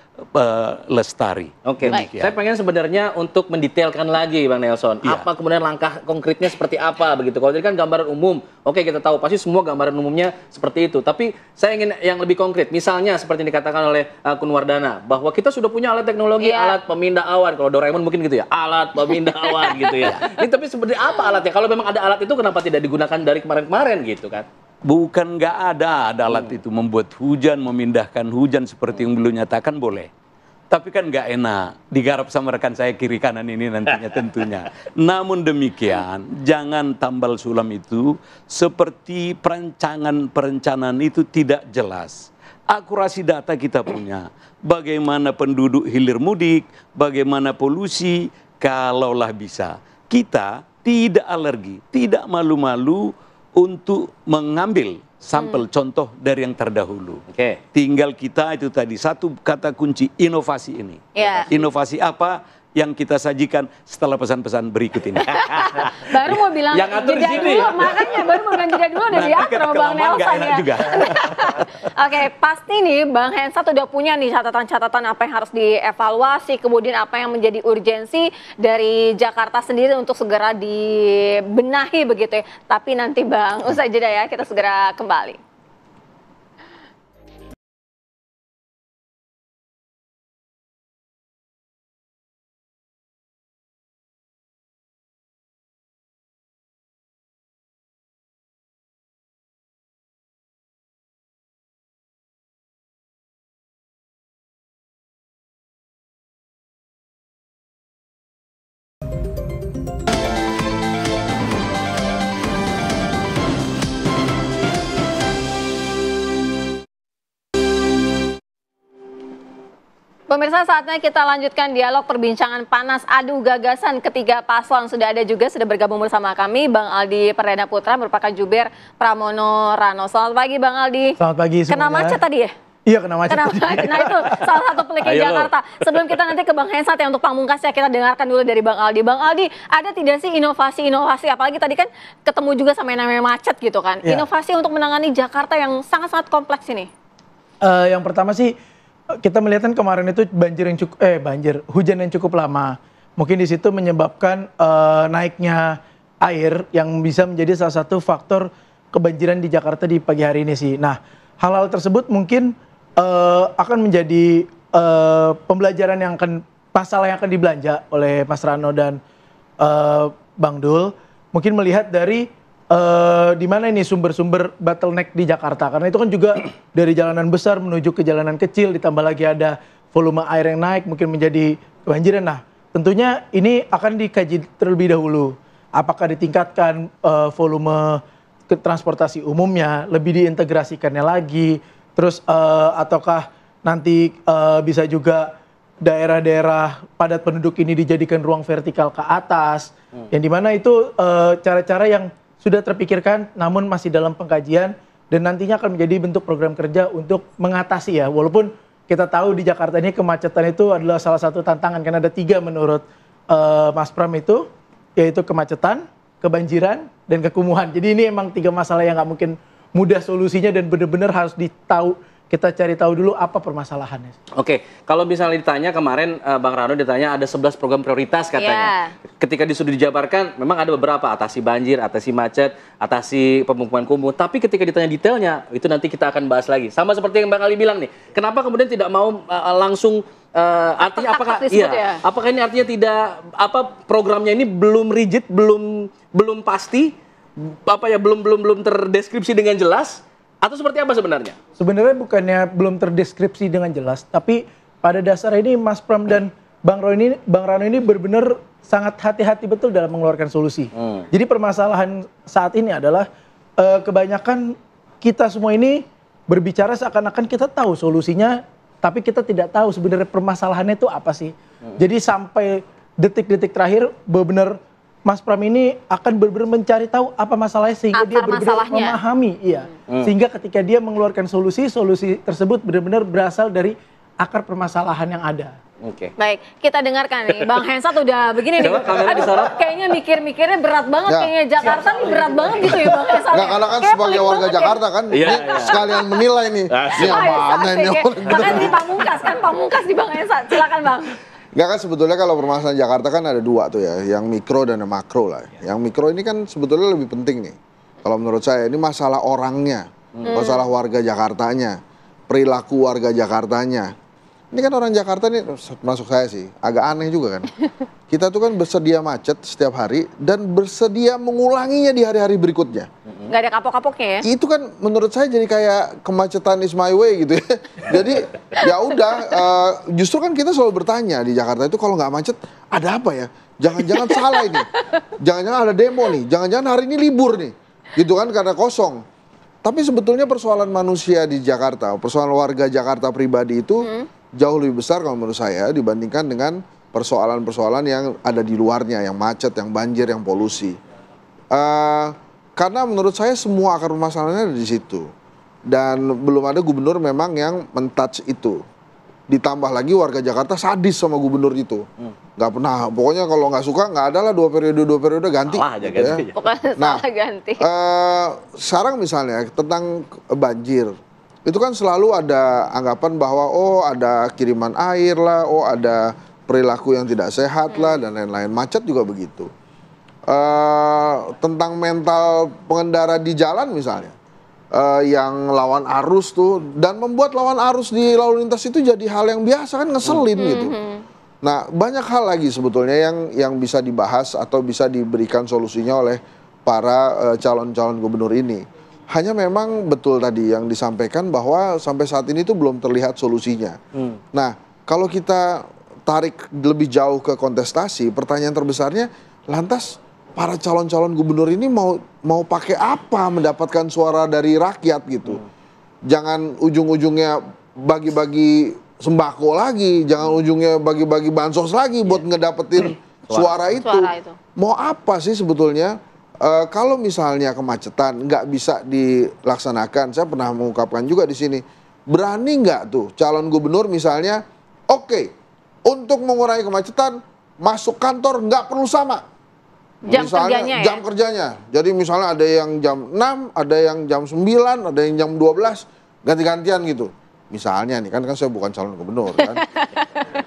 lestari. Oke, saya pengen sebenarnya untuk mendetailkan lagi Bang Nelson, apa kemudian langkah konkretnya seperti apa begitu. Kalau tadi kan gambaran umum, oke kita tahu pasti semua gambaran umumnya seperti itu. Tapi saya ingin yang lebih konkret, misalnya seperti yang dikatakan oleh Kunwardana, bahwa kita sudah punya alat teknologi, alat pemindah awan. Kalau Doraemon mungkin gitu ya, alat pemindah awan gitu ya. Ini tapi seperti apa alatnya? Kalau memang ada alat itu kenapa tidak digunakan dari kemarin-kemarin gitu kan? Bukan nggak ada alat itu membuat hujan, memindahkan hujan seperti yang beliau nyatakan boleh. Tapi kan nggak enak digarap sama rekan saya kiri kanan ini nantinya tentunya. Namun demikian, jangan tambal sulam itu seperti perencanaan itu tidak jelas. Akurasi data kita punya. Bagaimana penduduk hilir mudik, bagaimana polusi, kalaulah bisa. Kita tidak alergi, tidak malu-malu untuk mengambil sampel contoh dari yang terdahulu. Tinggal kita itu tadi satu kata kunci, inovasi ini. Inovasi apa yang kita sajikan setelah pesan-pesan berikut ini. Baru mau bilang yang jeda dulu, makanya baru mau bilang jeda dulu udah diatur sama Bang Nelson ya. Oke, pasti nih Bang Hensat udah punya nih catatan-catatan apa yang harus dievaluasi, kemudian apa yang menjadi urgensi dari Jakarta sendiri untuk segera dibenahi begitu ya. Tapi nanti Bang, usai jeda ya, kita segera kembali. Pemirsa, saatnya kita lanjutkan dialog perbincangan panas adu gagasan ketiga paslon. Sudah bergabung bersama kami Bang Aldi Perdana Putra, merupakan jubir Pramono Rano. Selamat pagi Bang Aldi. Selamat pagi semuanya. Kena macet tadi ya? Iya, kena macet. Nah itu salah satu peliknya Jakarta. Sebelum kita nanti ke Bang Hensat ya, untuk pamungkasnya kita dengarkan dulu dari Bang Aldi. Bang Aldi, ada tidak sih inovasi-inovasi, apalagi tadi kan ketemu juga sama yang namanya macet gitu kan. Inovasi untuk menangani Jakarta yang sangat-sangat kompleks ini. Yang pertama sih, kita melihat kan kemarin itu hujan yang cukup lama. Mungkin di situ menyebabkan naiknya air yang bisa menjadi salah satu faktor kebanjiran di Jakarta di pagi hari ini sih. Nah, hal-hal tersebut mungkin akan menjadi pembelajaran masalah yang akan dibelanja oleh Mas Rano dan Bang Dul. Mungkin melihat dari di mana ini sumber-sumber bottleneck di Jakarta, karena itu kan juga dari jalanan besar menuju ke jalanan kecil, ditambah lagi ada volume air yang naik mungkin menjadi kebanjiran. Nah, tentunya ini akan dikaji terlebih dahulu, apakah ditingkatkan volume transportasi umumnya, lebih diintegrasikannya lagi, terus ataukah nanti bisa juga daerah-daerah padat penduduk ini dijadikan ruang vertikal ke atas, yang dimana itu cara-cara yang sudah terpikirkan namun masih dalam pengkajian dan nantinya akan menjadi bentuk program kerja untuk mengatasi ya. Walaupun kita tahu di Jakarta ini kemacetan itu adalah salah satu tantangan, karena ada 3 menurut Mas Pram itu, yaitu kemacetan, kebanjiran, dan kekumuhan. Jadi ini emang 3 masalah yang nggak mungkin mudah solusinya dan benar-benar harus kita cari tahu dulu apa permasalahannya. Oke, kalau misalnya ditanya kemarin Bang Rano ditanya ada 11 program prioritas katanya. Ketika sudah dijabarkan memang ada beberapa, atasi banjir, atasi macet, atasi pemukiman kumuh. Tapi ketika ditanya detailnya itu nanti kita akan bahas lagi. Sama seperti yang Bang Ali bilang nih, kenapa kemudian tidak mau langsung artinya apakah ini artinya tidak programnya ini belum rigid, belum pasti, belum terdeskripsi dengan jelas? Atau seperti apa sebenarnya? Sebenarnya bukannya belum terdeskripsi dengan jelas, tapi pada dasarnya ini Mas Pram dan Bang Rano ini benar-benar sangat hati-hati betul dalam mengeluarkan solusi. Jadi permasalahan saat ini adalah kebanyakan kita semua ini berbicara seakan-akan kita tahu solusinya, tapi kita tidak tahu sebenarnya permasalahannya itu apa sih. Jadi sampai detik-detik terakhir benar-benar Mas Pram ini akan benar-benar mencari tahu apa masalahnya sehingga dia benar-benar memahami, sehingga ketika dia mengeluarkan solusi tersebut benar-benar berasal dari akar permasalahan yang ada. Oke. Baik, kita dengarkan nih. Bang Hensat udah begini nih. Coba kamera disorot. Kayaknya mikir-mikirnya berat banget. Ya. Kayaknya Jakarta nih berat banget gitu ya Bang Hensat. Nggak, karena kan Kayak sebagai pelit warga banget ya. Jakarta kan, Iya, ini iya. sekalian menilai nih. Ini yang mana ini orang Makanya di Pamungkas kan, Pamungkas di Bang Hensat. Silakan Bang. Nggak, kan sebetulnya kalau permasalahan Jakarta kan ada dua tuh ya, yang mikro dan yang makro lah. Yang mikro ini kan sebetulnya lebih penting nih. Kalau menurut saya ini masalah orangnya, masalah warga Jakartanya, perilaku warga Jakartanya. Ini kan orang Jakarta nih, masuk saya sih, agak aneh juga kan. Kita tuh kan bersedia macet setiap hari dan bersedia mengulanginya di hari-hari berikutnya. Nggak ada kapok-kapoknya ya? Itu kan menurut saya jadi kayak kemacetan is my way gitu ya. Jadi ya udah, justru kan kita selalu bertanya di Jakarta itu kalau nggak macet ada apa ya? Jangan-jangan salah ini, jangan-jangan ada demo nih, jangan-jangan hari ini libur nih, gitu kan karena kosong. Tapi sebetulnya persoalan manusia di Jakarta, persoalan warga Jakarta pribadi itu jauh lebih besar kalau menurut saya dibandingkan dengan persoalan-persoalan yang ada di luarnya, yang macet, yang banjir, yang polusi. Karena menurut saya semua akar permasalahannya ada di situ. Dan belum ada gubernur memang yang men-touch itu. Ditambah lagi warga Jakarta sadis sama gubernur itu. Nggak pernah, pokoknya kalau nggak suka nggak ada lah 2 periode ganti. Salah aja gitu ya. ganti. Pokoknya Nah, salah ganti. Sekarang misalnya tentang banjir. Itu kan selalu ada anggapan bahwa oh ada kiriman air lah, oh ada perilaku yang tidak sehat lah dan lain-lain. Macet juga begitu. Tentang mental pengendara di jalan misalnya, yang lawan arus tuh dan membuat lawan arus di lalu lintas itu jadi hal yang biasa kan, ngeselin gitu. Nah banyak hal lagi sebetulnya yang bisa dibahas atau bisa diberikan solusinya oleh para calon-calon gubernur ini. Hanya memang betul tadi yang disampaikan bahwa sampai saat ini tuh belum terlihat solusinya. Nah, kalau kita tarik lebih jauh ke kontestasi, pertanyaan terbesarnya, lantas para calon-calon gubernur ini mau pakai apa mendapatkan suara dari rakyat gitu? Jangan ujung-ujungnya bagi-bagi sembako lagi, jangan ujungnya bagi-bagi bansos lagi buat ngedapetin suara itu. Mau apa sih sebetulnya? Kalau misalnya kemacetan nggak bisa dilaksanakan, saya pernah mengungkapkan juga di sini, berani nggak tuh calon gubernur misalnya, oke, untuk mengurangi kemacetan masuk kantor nggak perlu sama, Jam misalnya kerjanya ya? jam kerjanya. Jadi misalnya ada yang jam 6, ada yang jam 9, ada yang jam 12, ganti-gantian gitu. Misalnya nih, kan saya bukan calon gubernur kan.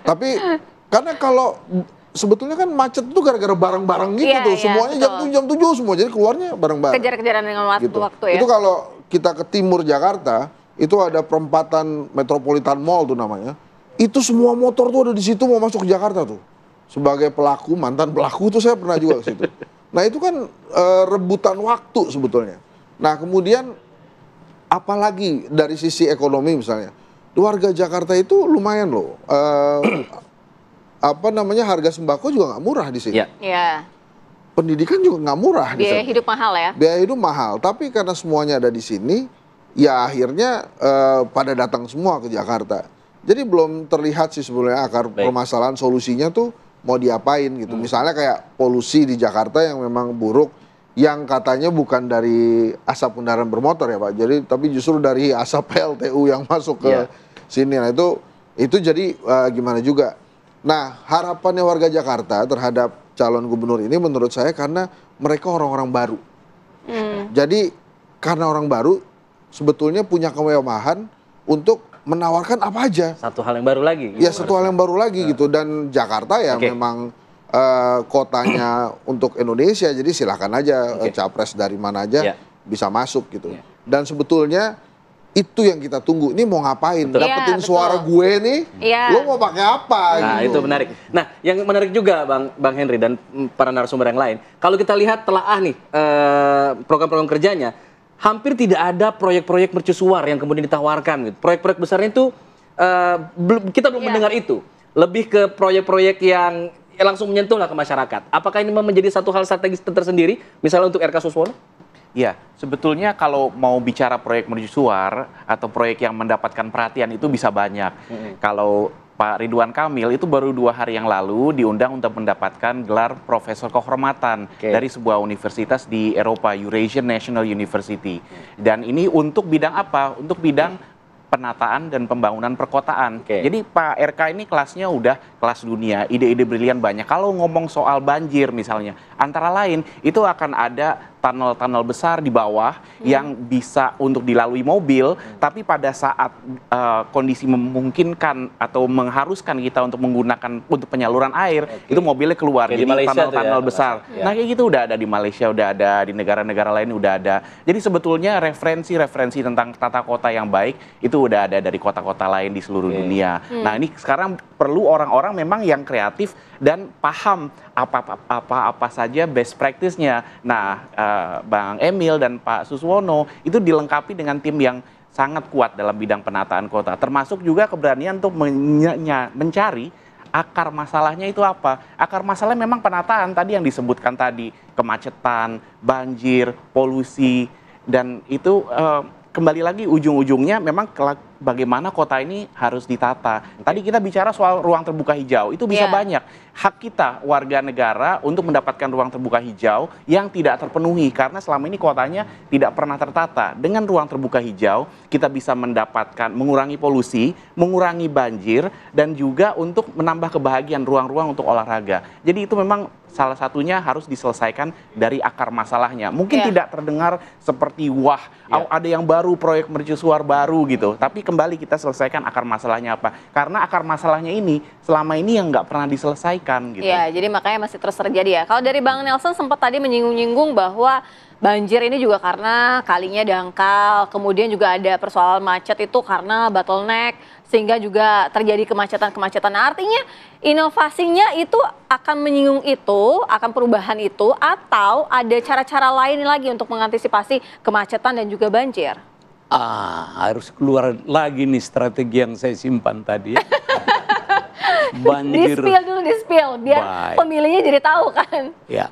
Tapi karena kalau sebetulnya kan macet itu gara-gara barang-barang gitu Iya, tuh. iya, Semuanya jam 7 semua. Jadi keluarnya bareng-bareng. Kejar-kejaran dengan waktu, Gitu. waktu ya? Itu kalau kita ke timur Jakarta, itu ada perempatan Metropolitan Mall tuh namanya. Itu semua motor tuh ada di situ mau masuk ke Jakarta tuh. Sebagai pelaku, mantan pelaku tuh saya pernah juga ke situ. Nah itu kan rebutan waktu sebetulnya. Nah kemudian apalagi dari sisi ekonomi misalnya. Warga Jakarta itu lumayan loh. Harga sembako juga nggak murah di sini. Iya. Pendidikan juga nggak murah di Biaya sini. hidup mahal ya? Biaya hidup mahal, tapi karena semuanya ada di sini, ya akhirnya pada datang semua ke Jakarta. Jadi belum terlihat sih sebenarnya akar permasalahan, solusinya tuh mau diapain gitu. Misalnya kayak polusi di Jakarta yang memang buruk, yang katanya bukan dari asap kendaraan bermotor ya Pak, jadi tapi justru dari asap PLTU yang masuk ke sini. Nah itu jadi gimana juga. Nah, harapannya warga Jakarta terhadap calon gubernur ini menurut saya karena mereka orang-orang baru. Jadi karena orang baru sebetulnya punya kemewahan untuk menawarkan apa aja. Satu hal yang baru lagi. Ya satu hal yang baru lagi gitu. Dan Jakarta ya memang kotanya untuk Indonesia, jadi silakan aja capres dari mana aja bisa masuk gitu. Dan sebetulnya itu yang kita tunggu. Ini mau ngapain? Dapetin suara gue nih, lo mau pakai apa? Nah gitu. itu menarik. Nah yang menarik juga Bang Henry dan para narasumber yang lain, kalau kita lihat telaah nih program-program kerjanya, hampir tidak ada proyek-proyek mercusuar yang kemudian ditawarkan. Gitu. Proyek-proyek besarnya itu kita belum mendengar itu. Lebih ke proyek-proyek yang langsung menyentuh lah ke masyarakat. Apakah ini menjadi satu hal strategis tersendiri, misalnya untuk RK Suswono? Ya, sebetulnya kalau mau bicara proyek mercusuar atau proyek yang mendapatkan perhatian itu bisa banyak. Kalau Pak Ridwan Kamil itu baru 2 hari yang lalu diundang untuk mendapatkan gelar profesor kehormatan dari sebuah universitas di Eropa, Eurasian National University. Dan ini untuk bidang apa? Untuk bidang penataan dan pembangunan perkotaan. Oke. Jadi Pak RK ini kelasnya udah kelas dunia, ide-ide brilian banyak. Kalau ngomong soal banjir misalnya, antara lain itu akan ada tunnel-tunnel besar di bawah yang bisa untuk dilalui mobil, tapi pada saat kondisi memungkinkan atau mengharuskan kita untuk menggunakan untuk penyaluran air, itu mobilnya keluar. Kayak di Jadi Malaysia tuh ya, tunnel-tunnel besar. ya. Nah kayak gitu udah ada di Malaysia, udah ada di negara-negara lain udah ada. Jadi sebetulnya referensi tentang tata kota yang baik itu udah ada dari kota-kota lain di seluruh dunia. Nah ini sekarang perlu orang-orang memang yang kreatif dan paham apa saja best practice-nya. Nah, Bang Emil dan Pak Suswono itu dilengkapi dengan tim yang sangat kuat dalam bidang penataan kota, termasuk juga keberanian untuk mencari akar masalahnya itu apa. Akar masalah memang penataan tadi yang disebutkan tadi, kemacetan, banjir, polusi, dan itu kembali lagi ujung-ujungnya memang bagaimana kota ini harus ditata. Tadi kita bicara soal ruang terbuka hijau, itu bisa banyak. Hak kita warga negara untuk mendapatkan ruang terbuka hijau yang tidak terpenuhi karena selama ini kotanya tidak pernah tertata. Dengan ruang terbuka hijau kita bisa mendapatkan mengurangi polusi, mengurangi banjir, dan juga untuk menambah kebahagiaan ruang-ruang untuk olahraga. Jadi itu memang salah satunya harus diselesaikan dari akar masalahnya. Mungkin tidak terdengar seperti wah, ada yang baru, proyek mercusuar baru gitu. Tapi kembali kita selesaikan akar masalahnya apa. Karena akar masalahnya ini selama ini yang nggak pernah diselesaikan gitu. Iya, jadi makanya masih terus terjadi ya. Kalau dari Bang Nelson sempat tadi menyinggung-nyinggung bahwa banjir ini juga karena kalinya dangkal, kemudian juga ada persoalan macet itu karena bottleneck, sehingga juga terjadi kemacetan-kemacetan. Nah, artinya inovasinya itu akan menyinggung itu, akan perubahan itu, atau ada cara-cara lain lagi untuk mengantisipasi kemacetan dan juga banjir? Harus keluar lagi nih strategi yang saya simpan tadi ya. Banjir. Di-spill dulu, di-spill, biar pemilihnya jadi tahu kan. Ya.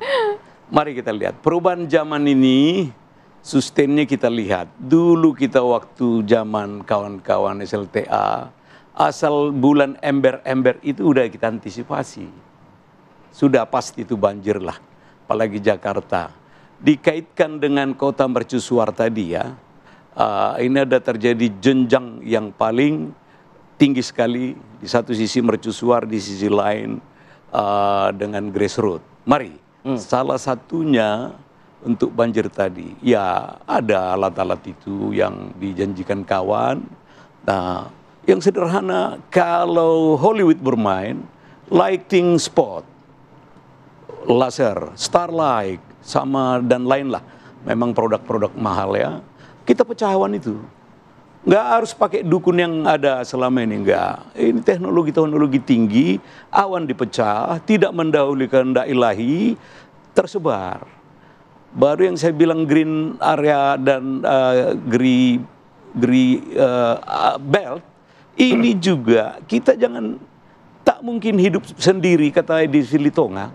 Mari kita lihat, perubahan zaman ini, sustainnya kita lihat. Dulu kita waktu zaman kawan-kawan SLTA, asal bulan ember-ember itu udah kita antisipasi. Sudah pasti itu banjir lah, apalagi Jakarta. Dikaitkan dengan kota mercusuar tadi ya, ini ada terjadi jenjang yang paling tinggi sekali. Di satu sisi mercusuar, di sisi lain dengan grassroots. Mari. Salah satunya untuk banjir tadi, ya ada alat-alat itu yang dijanjikan kawan. Nah, yang sederhana kalau Hollywood bermain, lighting spot, laser, starlight, sama dan lain lah. Memang produk-produk mahal ya. Kita pecah awan itu. Nggak harus pakai dukun yang ada selama ini, enggak. Ini teknologi tinggi, awan dipecah, tidak mendahului kehendak ilahi, tersebar. Baru yang saya bilang green area dan green belt, ini juga kita jangan, tak mungkin hidup sendiri kata Edi Silitonga.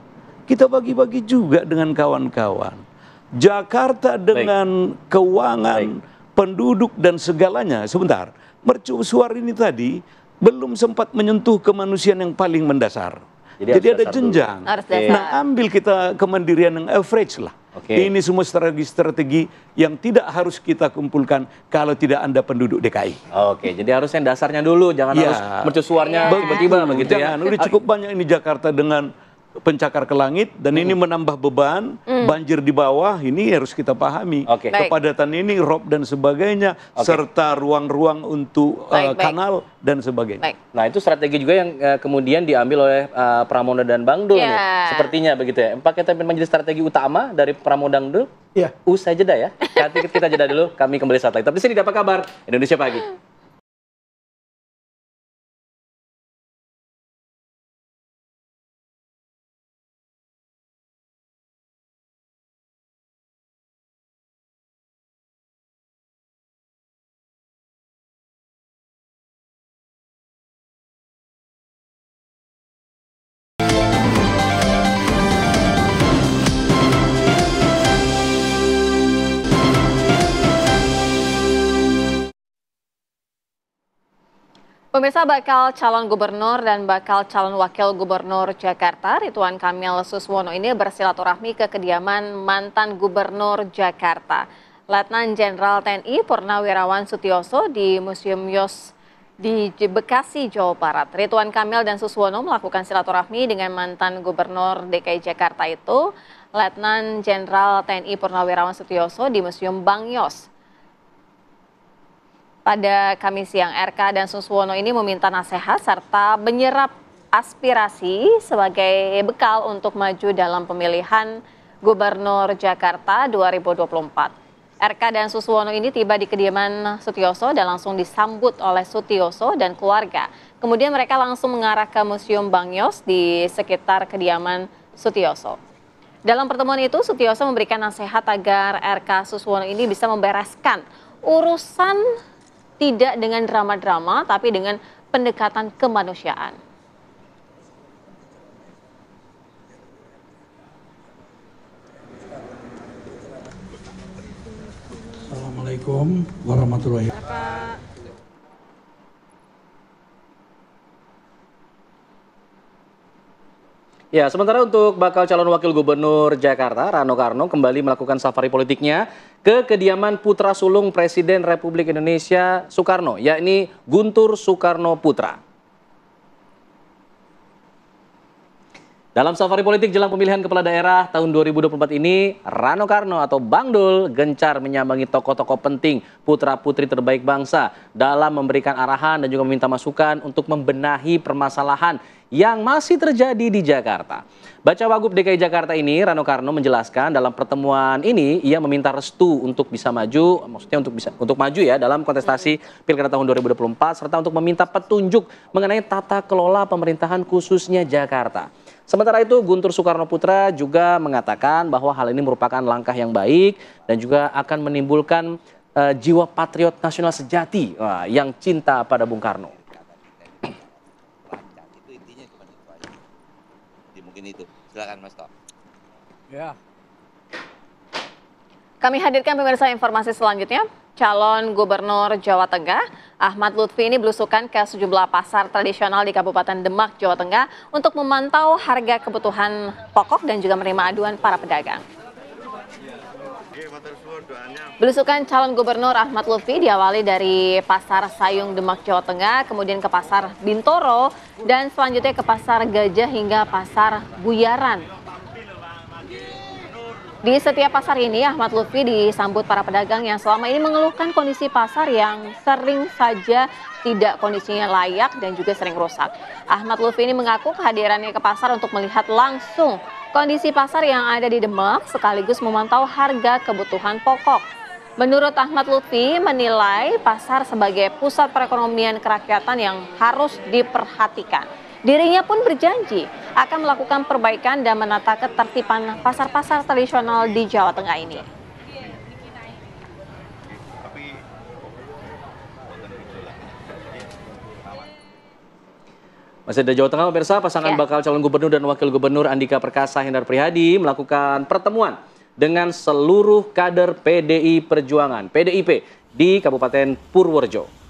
Kita bagi-bagi juga dengan kawan-kawan. Jakarta dengan keuangan, penduduk dan segalanya. Sebentar, mercusuar ini tadi belum sempat menyentuh kemanusiaan yang paling mendasar. Jadi ada jenjang. Nah, ambil kita kemandirian yang average lah. Ini semua strategi-strategi yang tidak harus kita kumpulkan kalau tidak Anda penduduk DKI. Jadi harus yang dasarnya dulu, jangan harus mercusuarnya tiba-tiba begitu ya. Udah cukup banyak ini Jakarta dengan pencakar ke langit, dan ini menambah beban, banjir di bawah, ini harus kita pahami. Kepadatan ini, rob dan sebagainya, serta ruang-ruang untuk kanal dan sebagainya. Nah, itu strategi juga yang kemudian diambil oleh Pramono dan Bang Dul nih, sepertinya begitu ya. Apakah kita menjadi strategi utama dari Pramono dan Dul? Iya. Usai jeda ya. Nanti kita jeda dulu, kami kembali saat lagi. Tapi di sini apa kabar? Indonesia Pagi. Pemirsa, bakal calon gubernur dan bakal calon wakil gubernur Jakarta, Ridwan Kamil Suswono ini bersilaturahmi ke kediaman mantan gubernur Jakarta. Letnan Jenderal TNI Purnawirawan Sutioso di Museum Yos di Bekasi, Jawa Barat. Ridwan Kamil dan Suswono melakukan silaturahmi dengan mantan Gubernur DKI Jakarta itu, Letnan Jenderal TNI Purnawirawan Sutioso di Museum Bang Yos. Pada Kamis siang, RK dan Suswono ini meminta nasihat serta menyerap aspirasi sebagai bekal untuk maju dalam pemilihan Gubernur Jakarta 2024. RK dan Suswono ini tiba di kediaman Sutioso dan langsung disambut oleh Sutioso dan keluarga. Kemudian mereka langsung mengarah ke Museum Bang Yos di sekitar kediaman Sutioso. Dalam pertemuan itu, Sutioso memberikan nasihat agar RK Suswono ini bisa membereskan urusan tidak dengan drama-drama, tapi dengan pendekatan kemanusiaan. Assalamualaikum warahmatullahi wabarakatuh. Ya, sementara untuk bakal calon wakil gubernur Jakarta, Rano Karno kembali melakukan safari politiknya ke kediaman putra sulung Presiden Republik Indonesia Soekarno, yakni Guntur Soekarno Putra. Dalam safari politik jelang pemilihan kepala daerah tahun 2024 ini, Rano Karno atau Bang Dul gencar menyambangi tokoh-tokoh penting putra-putri terbaik bangsa dalam memberikan arahan dan juga meminta masukan untuk membenahi permasalahan yang masih terjadi di Jakarta. Baca Wagub DKI Jakarta ini, Rano Karno menjelaskan dalam pertemuan ini ia meminta restu untuk bisa maju, maksudnya untuk maju ya dalam kontestasi Pilkada tahun 2024 serta untuk meminta petunjuk mengenai tata kelola pemerintahan khususnya Jakarta. Sementara itu, Guntur Soekarno Putra juga mengatakan bahwa hal ini merupakan langkah yang baik dan juga akan menimbulkan jiwa patriot nasional sejati yang cinta pada Bung Karno. Mungkin itu. Silakan Mas Tok. Ya. Kami hadirkan pemirsa informasi selanjutnya. Calon Gubernur Jawa Tengah, Ahmad Lutfi ini belusukan ke sejumlah pasar tradisional di Kabupaten Demak, Jawa Tengah untuk memantau harga kebutuhan pokok dan juga menerima aduan para pedagang. Belusukan calon Gubernur Ahmad Lutfi diawali dari Pasar Sayung Demak, Jawa Tengah, kemudian ke Pasar Bintoro, dan selanjutnya ke Pasar Gajah hingga Pasar Buyaran. Di setiap pasar ini, Ahmad Lutfi disambut para pedagang yang selama ini mengeluhkan kondisi pasar yang sering saja tidak kondisinya layak dan juga sering rusak. Ahmad Lutfi ini mengaku kehadirannya ke pasar untuk melihat langsung kondisi pasar yang ada di Demak sekaligus memantau harga kebutuhan pokok. Menurut Ahmad Lutfi menilai pasar sebagai pusat perekonomian kerakyatan yang harus diperhatikan. Dirinya pun berjanji akan melakukan perbaikan dan menata ketertiban pasar-pasar tradisional di Jawa Tengah ini. Masih dari Jawa Tengah, pemirsa, pasangan bakal calon gubernur dan wakil gubernur Andika Perkasa Hendar Prihadi melakukan pertemuan dengan seluruh kader PDI Perjuangan, PDIP, di Kabupaten Purworejo.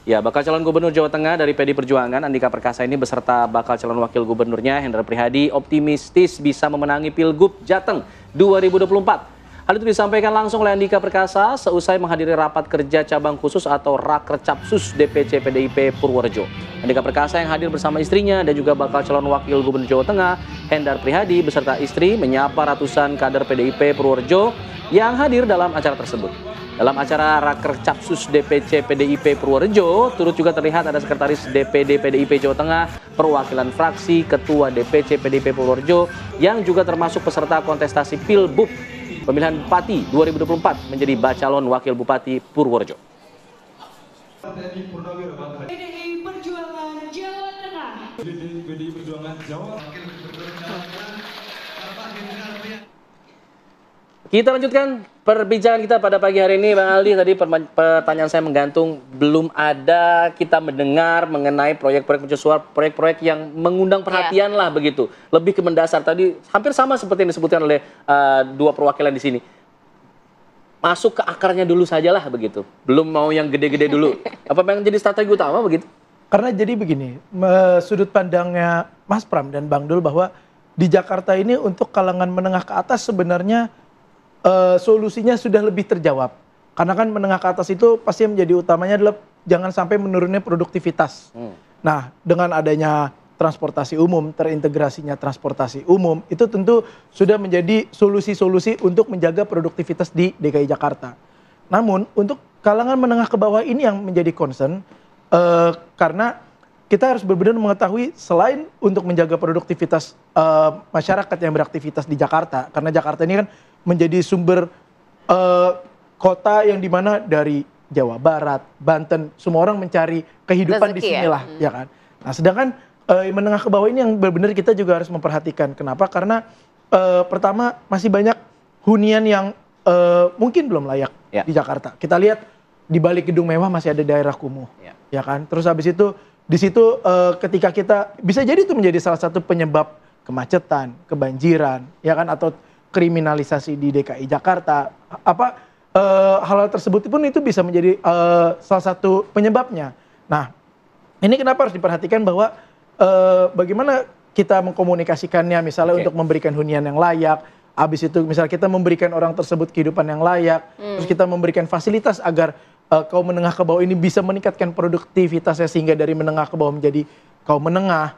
Ya, bakal calon gubernur Jawa Tengah dari PDI Perjuangan, Andika Perkasa ini beserta bakal calon wakil gubernurnya, Hendar Prihadi, optimistis bisa memenangi Pilgub Jateng 2024. Hal itu disampaikan langsung oleh Andika Perkasa seusai menghadiri rapat kerja cabang khusus atau Rakercapsus DPC PDIP Purworejo. Andika Perkasa yang hadir bersama istrinya dan juga bakal calon wakil gubernur Jawa Tengah, Hendar Prihadi beserta istri menyapa ratusan kader PDIP Purworejo yang hadir dalam acara tersebut. Dalam acara Rakercapsus DPC PDIP Purworejo, turut juga terlihat ada Sekretaris DPD PDIP Jawa Tengah, perwakilan fraksi, Ketua DPC PDIP Purworejo, yang juga termasuk peserta kontestasi Pilbub pemilihan Bupati 2024 menjadi bacalon wakil Bupati Purworejo. PDI Perjuangan Jawa Tengah. PDI Perjuangan Jawa. Kita lanjutkan perbincangan kita pada pagi hari ini, Bang Aldi. Tadi pertanyaan saya menggantung, belum ada kita mendengar mengenai proyek-proyek mercusuar, proyek-proyek yang mengundang perhatian lah begitu. Lebih ke mendasar, tadi hampir sama seperti yang disebutkan oleh dua perwakilan di sini. Masuk ke akarnya dulu sajalah begitu. Belum mau yang gede-gede dulu. Apa yang jadi strategi utama begitu? Karena jadi begini, sudut pandangnya Mas Pram dan Bang Dul bahwa di Jakarta ini untuk kalangan menengah ke atas sebenarnya solusinya sudah lebih terjawab. Karena kan menengah ke atas itu pasti yang menjadi utamanya adalah jangan sampai menurunnya produktivitas. Nah, dengan adanya transportasi umum, terintegrasinya transportasi umum, itu tentu sudah menjadi solusi-solusi untuk menjaga produktivitas di DKI Jakarta. Namun, untuk kalangan menengah ke bawah ini yang menjadi concern, karena kita harus benar-benar mengetahui selain untuk menjaga produktivitas masyarakat yang beraktivitas di Jakarta, karena Jakarta ini kan menjadi sumber kota yang dimana dari Jawa Barat, Banten, semua orang mencari kehidupan di sinilah, ya kan. Nah, sedangkan menengah ke bawah ini yang benar-benar kita juga harus memperhatikan. Kenapa? Karena pertama masih banyak hunian yang mungkin belum layak di Jakarta. Kita lihat di balik gedung mewah masih ada daerah kumuh, ya kan. Terus habis itu di situ ketika kita bisa jadi itu menjadi salah satu penyebab kemacetan, kebanjiran, ya kan, atau kriminalisasi di DKI Jakarta. Hal-hal tersebut pun itu bisa menjadi salah satu penyebabnya. Nah, ini kenapa harus diperhatikan bahwa bagaimana kita mengkomunikasikannya misalnya untuk memberikan hunian yang layak, habis itu misalnya kita memberikan orang tersebut kehidupan yang layak, terus kita memberikan fasilitas agar kaum menengah ke bawah ini bisa meningkatkan produktivitasnya sehingga dari menengah ke bawah menjadi kaum menengah,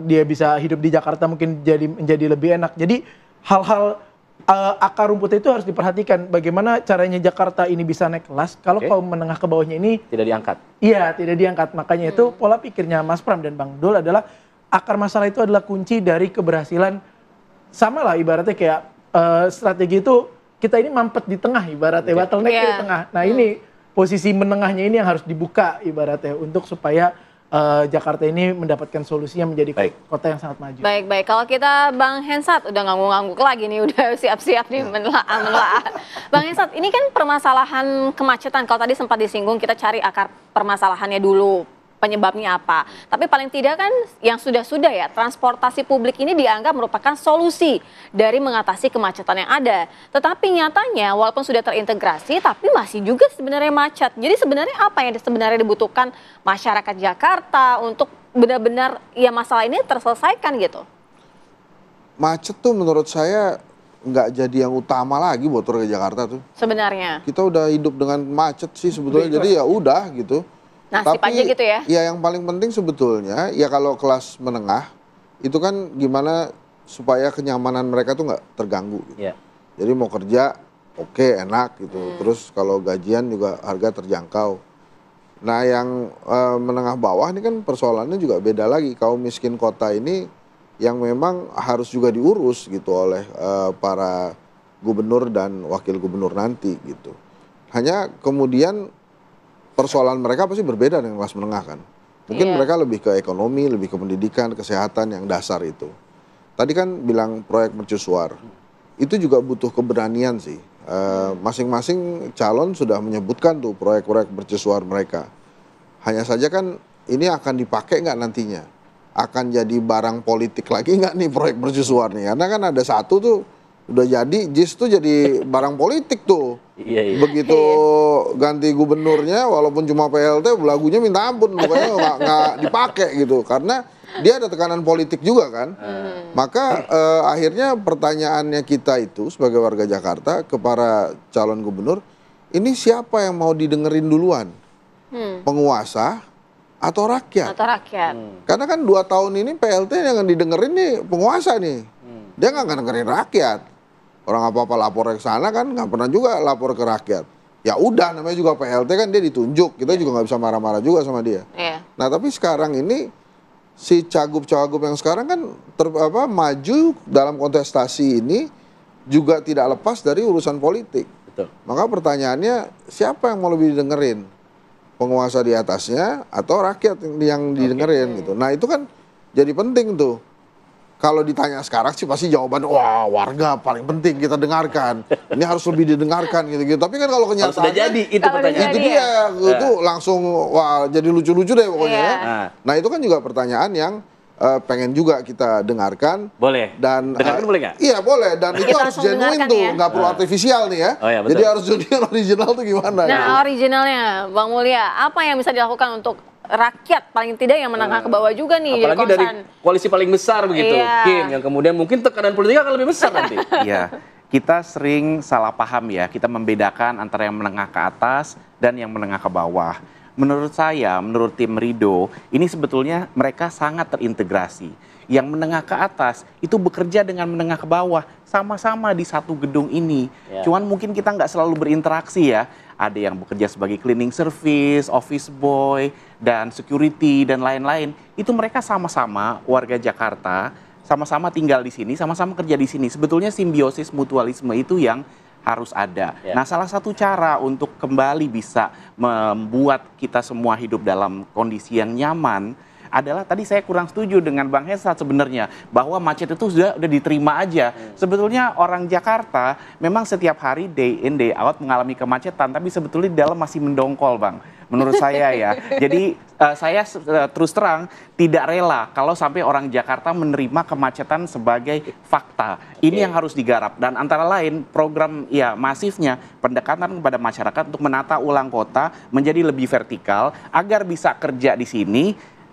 dia bisa hidup di Jakarta mungkin menjadi lebih enak. Jadi hal-hal akar rumput itu harus diperhatikan bagaimana caranya Jakarta ini bisa naik kelas kalau kaum menengah ke bawahnya ini tidak diangkat. Iya, tidak diangkat. Makanya itu pola pikirnya Mas Pram dan Bang Dul adalah akar masalah itu adalah kunci dari keberhasilan. Sama lah ibaratnya kayak strategi itu kita ini mampet di tengah ibaratnya, bottleneck di tengah. Nah, ini posisi menengahnya ini yang harus dibuka ibaratnya untuk supaya Jakarta ini mendapatkan solusi yang menjadi kota yang sangat maju. Baik. Kalau kita Bang Hensat udah ngangguk-ngangguk lagi nih, udah siap-siap nih menelaah. Bang Hensat, ini kan permasalahan kemacetan. Kalau tadi sempat disinggung, kita cari akar permasalahannya dulu. Penyebabnya apa? Tapi paling tidak kan yang sudah-sudah ya, transportasi publik ini dianggap merupakan solusi dari mengatasi kemacetan yang ada. Tetapi nyatanya walaupun sudah terintegrasi, tapi masih juga sebenarnya macet. Jadi sebenarnya apa yang sebenarnya dibutuhkan masyarakat Jakarta untuk benar-benar ya masalah ini terselesaikan gitu? Macet tuh menurut saya nggak jadi yang utama lagi buat warga Jakarta tuh. Sebenarnya. Kita udah hidup dengan macet sih sebetulnya, jadi ya udah gitu. Nasib aja gitu ya? Ya yang paling penting sebetulnya ya kalau kelas menengah itu kan gimana supaya kenyamanan mereka tuh nggak terganggu. Gitu. Jadi mau kerja oke, enak gitu. Terus kalau gajian juga harga terjangkau. Nah yang menengah bawah ini kan persoalannya juga beda lagi. Kaum miskin kota ini yang memang harus juga diurus gitu oleh para gubernur dan wakil gubernur nanti gitu. Hanya kemudian persoalan mereka pasti berbeda dengan kelas menengah kan. Mungkin mereka lebih ke ekonomi, lebih ke pendidikan, kesehatan yang dasar itu. Tadi kan bilang proyek mercusuar. Itu juga butuh keberanian sih. Masing-masing calon sudah menyebutkan tuh proyek-proyek mercusuar mereka. Hanya saja kan ini akan dipakai nggak nantinya? Akan jadi barang politik lagi nggak nih proyek mercusuar nih? Karena kan ada satu tuh udah jadi, JIS tuh jadi barang politik tuh. Begitu ganti gubernurnya, walaupun cuma PLT, lagunya minta ampun, pokoknya nggak dipakai gitu. Karena dia ada tekanan politik juga kan. Maka akhirnya pertanyaannya kita itu sebagai warga Jakarta ke para calon gubernur, ini siapa yang mau didengerin duluan? Penguasa atau rakyat? Karena kan 2 tahun ini PLT yang didengerin nih penguasa nih. Dia nggak dengerin rakyat. Orang apa-apa lapor ke sana kan nggak pernah juga lapor ke rakyat. Ya udah namanya juga PLT kan dia ditunjuk. Kita juga nggak bisa marah-marah juga sama dia. Nah tapi sekarang ini si cagup-cagup yang sekarang kan maju dalam kontestasi ini juga tidak lepas dari urusan politik. Maka pertanyaannya siapa yang mau lebih didengerin? Penguasa di atasnya atau rakyat yang didengerin gitu. Nah itu kan jadi penting tuh. Kalau ditanya sekarang sih pasti jawaban wah warga paling penting kita dengarkan. Ini harus lebih didengarkan gitu-gitu. Tapi kan kalau kenyataannya sudah jadi itu pertanyaan. Itu dia itu langsung wah jadi lucu-lucu deh pokoknya. Nah, itu kan juga pertanyaan yang pengen juga kita dengarkan. Boleh. Dan dengarkan boleh nggak? Iya, boleh dan itu harus genuine tuh, nggak perlu artifisial nih ya. Jadi harus genuine original tuh gimana? Nah, originalnya Bang Mulya, apa yang bisa dilakukan untuk rakyat paling tidak yang menengah ke bawah juga nih? Apalagi dari koalisi paling besar begitu, Kim, yang kemudian mungkin tekanan politik akan lebih besar nanti. Iya, kita sering salah paham ya, kita membedakan antara yang menengah ke atas dan yang menengah ke bawah. Menurut saya, menurut tim Rido, ini sebetulnya mereka sangat terintegrasi. Yang menengah ke atas itu bekerja dengan menengah ke bawah, sama-sama di satu gedung ini. Cuman mungkin kita nggak selalu berinteraksi ya. Ada yang bekerja sebagai cleaning service, office boy, dan security, dan lain-lain. Itu mereka sama-sama warga Jakarta, sama-sama tinggal di sini, sama-sama kerja di sini. Sebetulnya simbiosis mutualisme itu yang harus ada. Nah, salah satu cara untuk kembali bisa membuat kita semua hidup dalam kondisi yang nyaman adalah tadi saya kurang setuju dengan Bang Hensat sebenarnya bahwa macet itu sudah diterima aja. Sebetulnya orang Jakarta memang setiap hari day in day out mengalami kemacetan, tapi sebetulnya di dalam masih mendongkol, Bang. Menurut saya ya. Jadi saya terus terang tidak rela kalau sampai orang Jakarta menerima kemacetan sebagai fakta. Ini yang harus digarap, dan antara lain program ya masifnya pendekatan kepada masyarakat untuk menata ulang kota menjadi lebih vertikal agar bisa kerja di sini,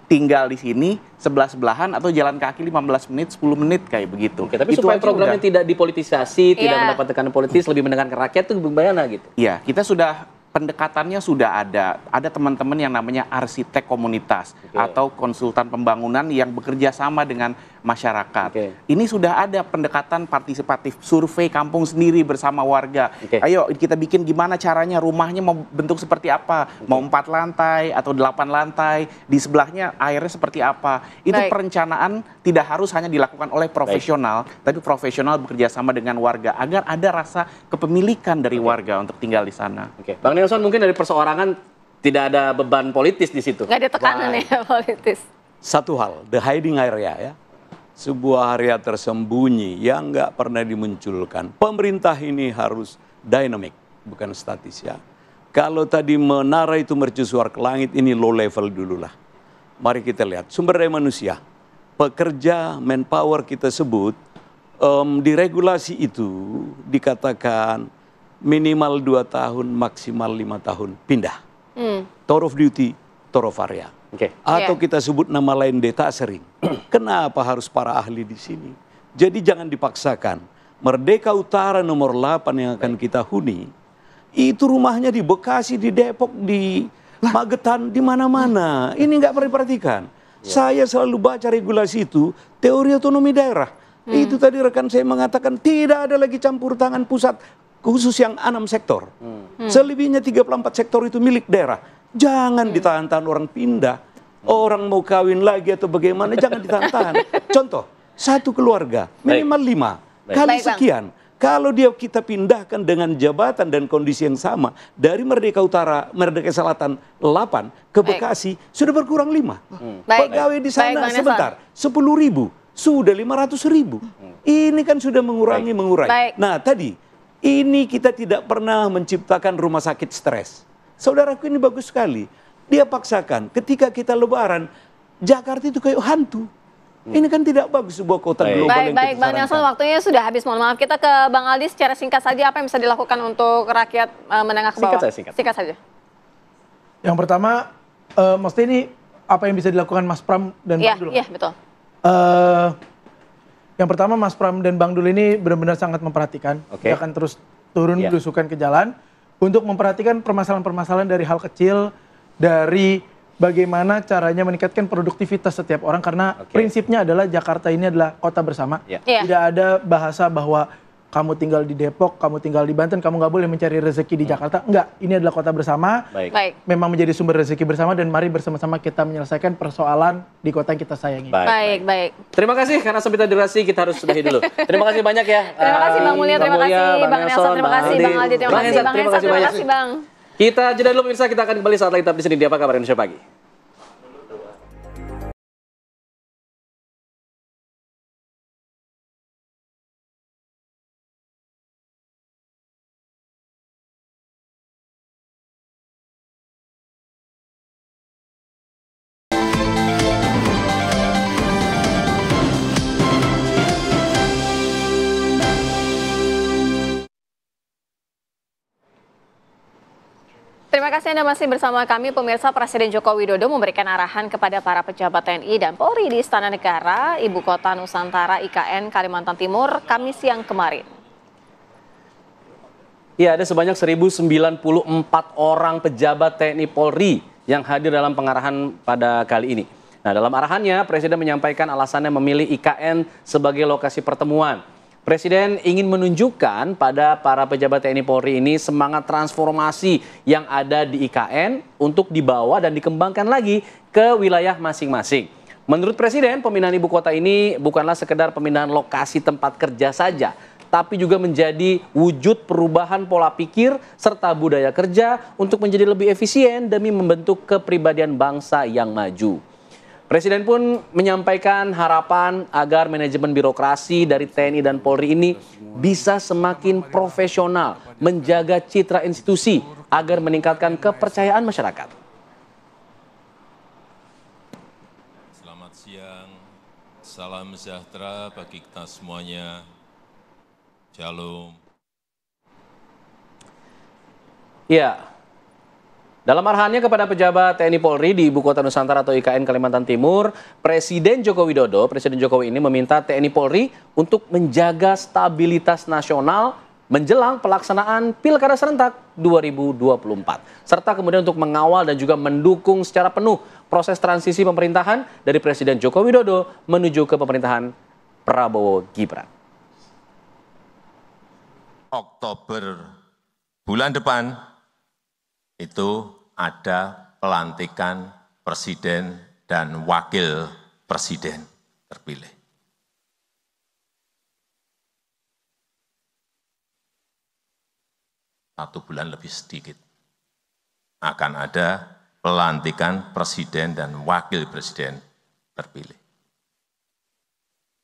tinggal di sini sebelah-sebelahan atau jalan kaki 15 menit, 10 menit kayak begitu. Oke, tapi itu supaya programnya tidak dipolitisasi, tidak mendapat tekanan politis, lebih mendengarkan rakyat itu bagaimana gitu? Iya, kita sudah pendekatannya sudah ada. Ada teman-teman yang namanya arsitek komunitas atau konsultan pembangunan yang bekerja sama dengan masyarakat. Ini sudah ada pendekatan partisipatif, survei kampung sendiri bersama warga. Ayo kita bikin gimana caranya, rumahnya mau bentuk seperti apa, mau 4 lantai atau 8 lantai, di sebelahnya airnya seperti apa. Itu perencanaan tidak harus hanya dilakukan oleh profesional, tapi profesional bekerja sama dengan warga agar ada rasa kepemilikan dari warga untuk tinggal di sana. Bang Nelson, mungkin dari perseorangan tidak ada beban politis di situ. Nggak ada tekanan ya politis. Satu hal, the hiding area ya. Sebuah area tersembunyi yang nggak pernah dimunculkan. Pemerintah ini harus dynamic, bukan statis ya. Kalau tadi menara itu mercusuar ke langit, ini low level dulu lah. Mari kita lihat, sumber daya manusia. Pekerja, manpower kita sebut, di regulasi itu dikatakan minimal 2 tahun, maksimal 5 tahun pindah. Tour of duty, tour of area. Atau kita sebut nama lain detachering. Kenapa harus para ahli di sini? Jadi jangan dipaksakan. Merdeka Utara nomor 8 yang akan kita huni, itu rumahnya di Bekasi, di Depok, di Magetan, di mana-mana. Ini nggak pernah diperhatikan. Saya selalu baca regulasi itu, teori otonomi daerah. Itu tadi rekan saya mengatakan tidak ada lagi campur tangan pusat, khusus yang 6 sektor. Selebihnya 34 sektor itu milik daerah. Jangan ditahan-tahan orang pindah. Orang mau kawin lagi atau bagaimana, jangan ditahan-tahan. Contoh, satu keluarga, minimal 5 kali sekian. Kalau kita pindahkan dengan jabatan dan kondisi yang sama, dari Merdeka Utara, Merdeka Selatan 8 ke Bekasi, sudah berkurang 5. Pegawai di sana sebentar, 10.000, sudah 500.000. Ini kan sudah mengurangi. Nah tadi, ini kita tidak pernah menciptakan rumah sakit stres. Saudaraku ini bagus sekali. Dia paksakan ketika kita lebaran, Jakarta itu kayak hantu. Ini kan tidak bagus sebuah kota global yang kita Bang Nelson, waktunya sudah habis. Mohon maaf, kita ke Bang Aldi secara singkat saja apa yang bisa dilakukan untuk rakyat menengah ke bawah? Singkat saja. Yang pertama, maksudnya ini apa yang bisa dilakukan Mas Pram dan Bang Dul? Iya, betul. Yang pertama, Mas Pram dan Bang Dul ini benar-benar sangat memperhatikan. Dia akan terus turun belusukan ke jalan untuk memperhatikan permasalahan-permasalahan dari hal kecil, dari bagaimana caranya meningkatkan produktivitas setiap orang, karena prinsipnya adalah Jakarta ini adalah kota bersama. Tidak ada bahasa bahwa kamu tinggal di Depok, kamu tinggal di Banten, kamu nggak boleh mencari rezeki di Jakarta. Enggak, ini adalah kota bersama. Memang menjadi sumber rezeki bersama, dan mari bersama-sama kita menyelesaikan persoalan di kota yang kita sayangi. Baik. Terima kasih, karena sempitan durasi kita harus sudahi dulu. Terima kasih banyak ya. Terima kasih Bang Mulya, terima kasih Bang Nelson, terima kasih Bang Aldi, terima kasih Bang Hensat, terima kasih Bang. Kita jeda dulu pemirsa, kita akan kembali saat lagi tetap di sini di Apa Kabar Indonesia Pagi. Terima kasih Anda masih bersama kami. Pemirsa, Presiden Joko Widodo memberikan arahan kepada para pejabat TNI dan Polri di Istana Negara, Ibu Kota Nusantara IKN Kalimantan Timur, Kamis siang kemarin. Ya, ada sebanyak 1.094 orang pejabat TNI Polri yang hadir dalam pengarahan pada kali ini. Nah, dalam arahannya, Presiden menyampaikan alasannya memilih IKN sebagai lokasi pertemuan. Presiden ingin menunjukkan pada para pejabat TNI Polri ini semangat transformasi yang ada di IKN untuk dibawa dan dikembangkan lagi ke wilayah masing-masing. Menurut Presiden, pemindahan ibu kota ini bukanlah sekedar pemindahan lokasi tempat kerja saja, tapi juga menjadi wujud perubahan pola pikir serta budaya kerja untuk menjadi lebih efisien demi membentuk kepribadian bangsa yang maju. Presiden pun menyampaikan harapan agar manajemen birokrasi dari TNI dan Polri ini bisa semakin profesional, menjaga citra institusi agar meningkatkan kepercayaan masyarakat. Selamat siang, salam sejahtera bagi kita semuanya. Shalom. Ya, dalam arahannya kepada pejabat TNI Polri di Ibu Kota Nusantara atau IKN Kalimantan Timur, Presiden Joko Widodo, Presiden Jokowi ini meminta TNI Polri untuk menjaga stabilitas nasional menjelang pelaksanaan Pilkada Serentak 2024. Serta kemudian untuk mengawal dan juga mendukung secara penuh proses transisi pemerintahan dari Presiden Joko Widodo menuju ke pemerintahan Prabowo Gibran. Oktober bulan depan itu ada pelantikan presiden dan wakil presiden terpilih. Satu bulan lebih sedikit akan ada pelantikan presiden dan wakil presiden terpilih.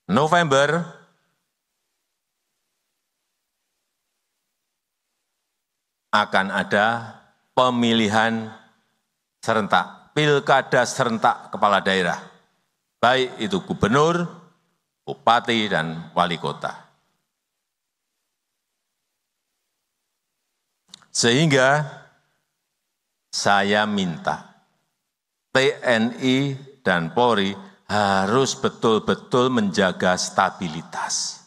November akan ada pemilihan serentak, pilkada serentak kepala daerah, baik itu gubernur, bupati, dan wali kota. Sehingga saya minta TNI dan Polri harus betul-betul menjaga stabilitas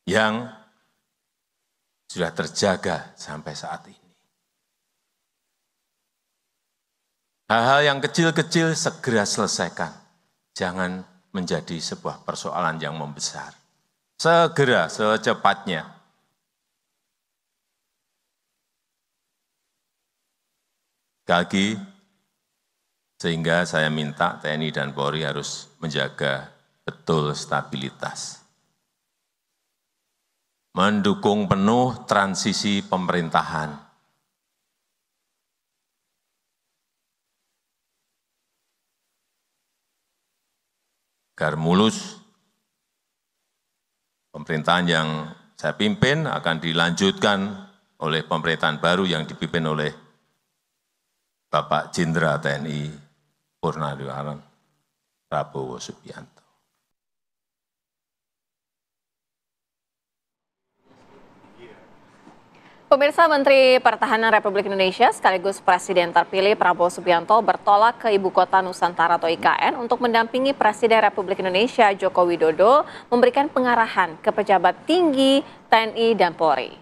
yang sudah terjaga sampai saat ini. Hal-hal yang kecil-kecil segera selesaikan. Jangan menjadi sebuah persoalan yang membesar. Segera, secepatnya. Sekali lagi, sehingga saya minta TNI dan Polri harus menjaga betul stabilitas. Mendukung penuh transisi pemerintahan. Agar mulus, pemerintahan yang saya pimpin akan dilanjutkan oleh pemerintahan baru yang dipimpin oleh Bapak Jenderal TNI Purnawirawan Prabowo Subianto. Pemirsa, Menteri Pertahanan Republik Indonesia sekaligus Presiden terpilih Prabowo Subianto bertolak ke Ibu Kota Nusantara atau IKN untuk mendampingi Presiden Republik Indonesia Joko Widodo memberikan pengarahan ke pejabat tinggi TNI dan Polri.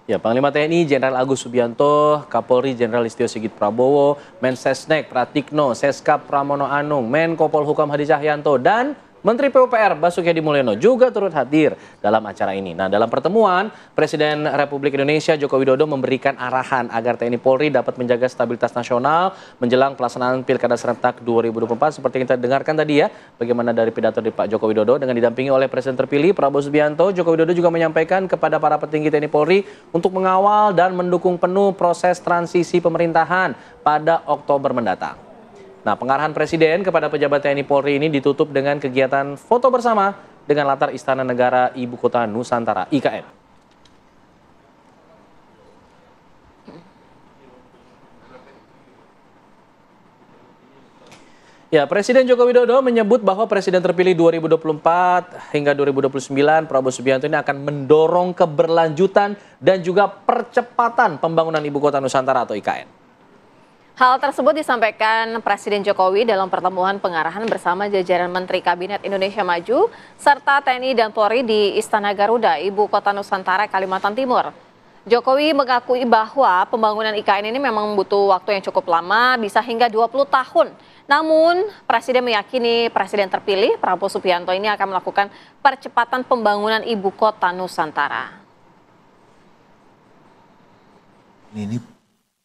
Ya, Panglima TNI Jenderal Agus Subianto, Kapolri Jenderal Listio Sigit Prabowo, Mensesnek Pratikno, Seskap Pramono Anung, Menko Polhukam Hadi Cahyanto, dan Menteri PUPR Basuki Hadi Mulyono juga turut hadir dalam acara ini. Nah, dalam pertemuan, Presiden Republik Indonesia Joko Widodo memberikan arahan agar TNI Polri dapat menjaga stabilitas nasional menjelang pelaksanaan Pilkada Serentak 2024. Seperti yang kita dengarkan tadi ya, bagaimana dari pidato dari Pak Joko Widodo dengan didampingi oleh Presiden terpilih Prabowo Subianto. Joko Widodo juga menyampaikan kepada para petinggi TNI Polri untuk mengawal dan mendukung penuh proses transisi pemerintahan pada Oktober mendatang. Nah, pengarahan Presiden kepada pejabat TNI Polri ini ditutup dengan kegiatan foto bersama dengan latar Istana Negara Ibu Kota Nusantara, IKN. Ya, Presiden Joko Widodo menyebut bahwa Presiden terpilih 2024 hingga 2029, Prabowo Subianto ini akan mendorong keberlanjutan dan juga percepatan pembangunan Ibu Kota Nusantara atau IKN. Hal tersebut disampaikan Presiden Jokowi dalam pertemuan pengarahan bersama jajaran Menteri Kabinet Indonesia Maju serta TNI dan Polri di Istana Garuda, Ibu Kota Nusantara, Kalimantan Timur. Jokowi mengakui bahwa pembangunan IKN ini memang butuh waktu yang cukup lama, bisa hingga 20 tahun. Namun, Presiden meyakini Presiden terpilih Prabowo Subianto ini akan melakukan percepatan pembangunan Ibu Kota Nusantara. Ini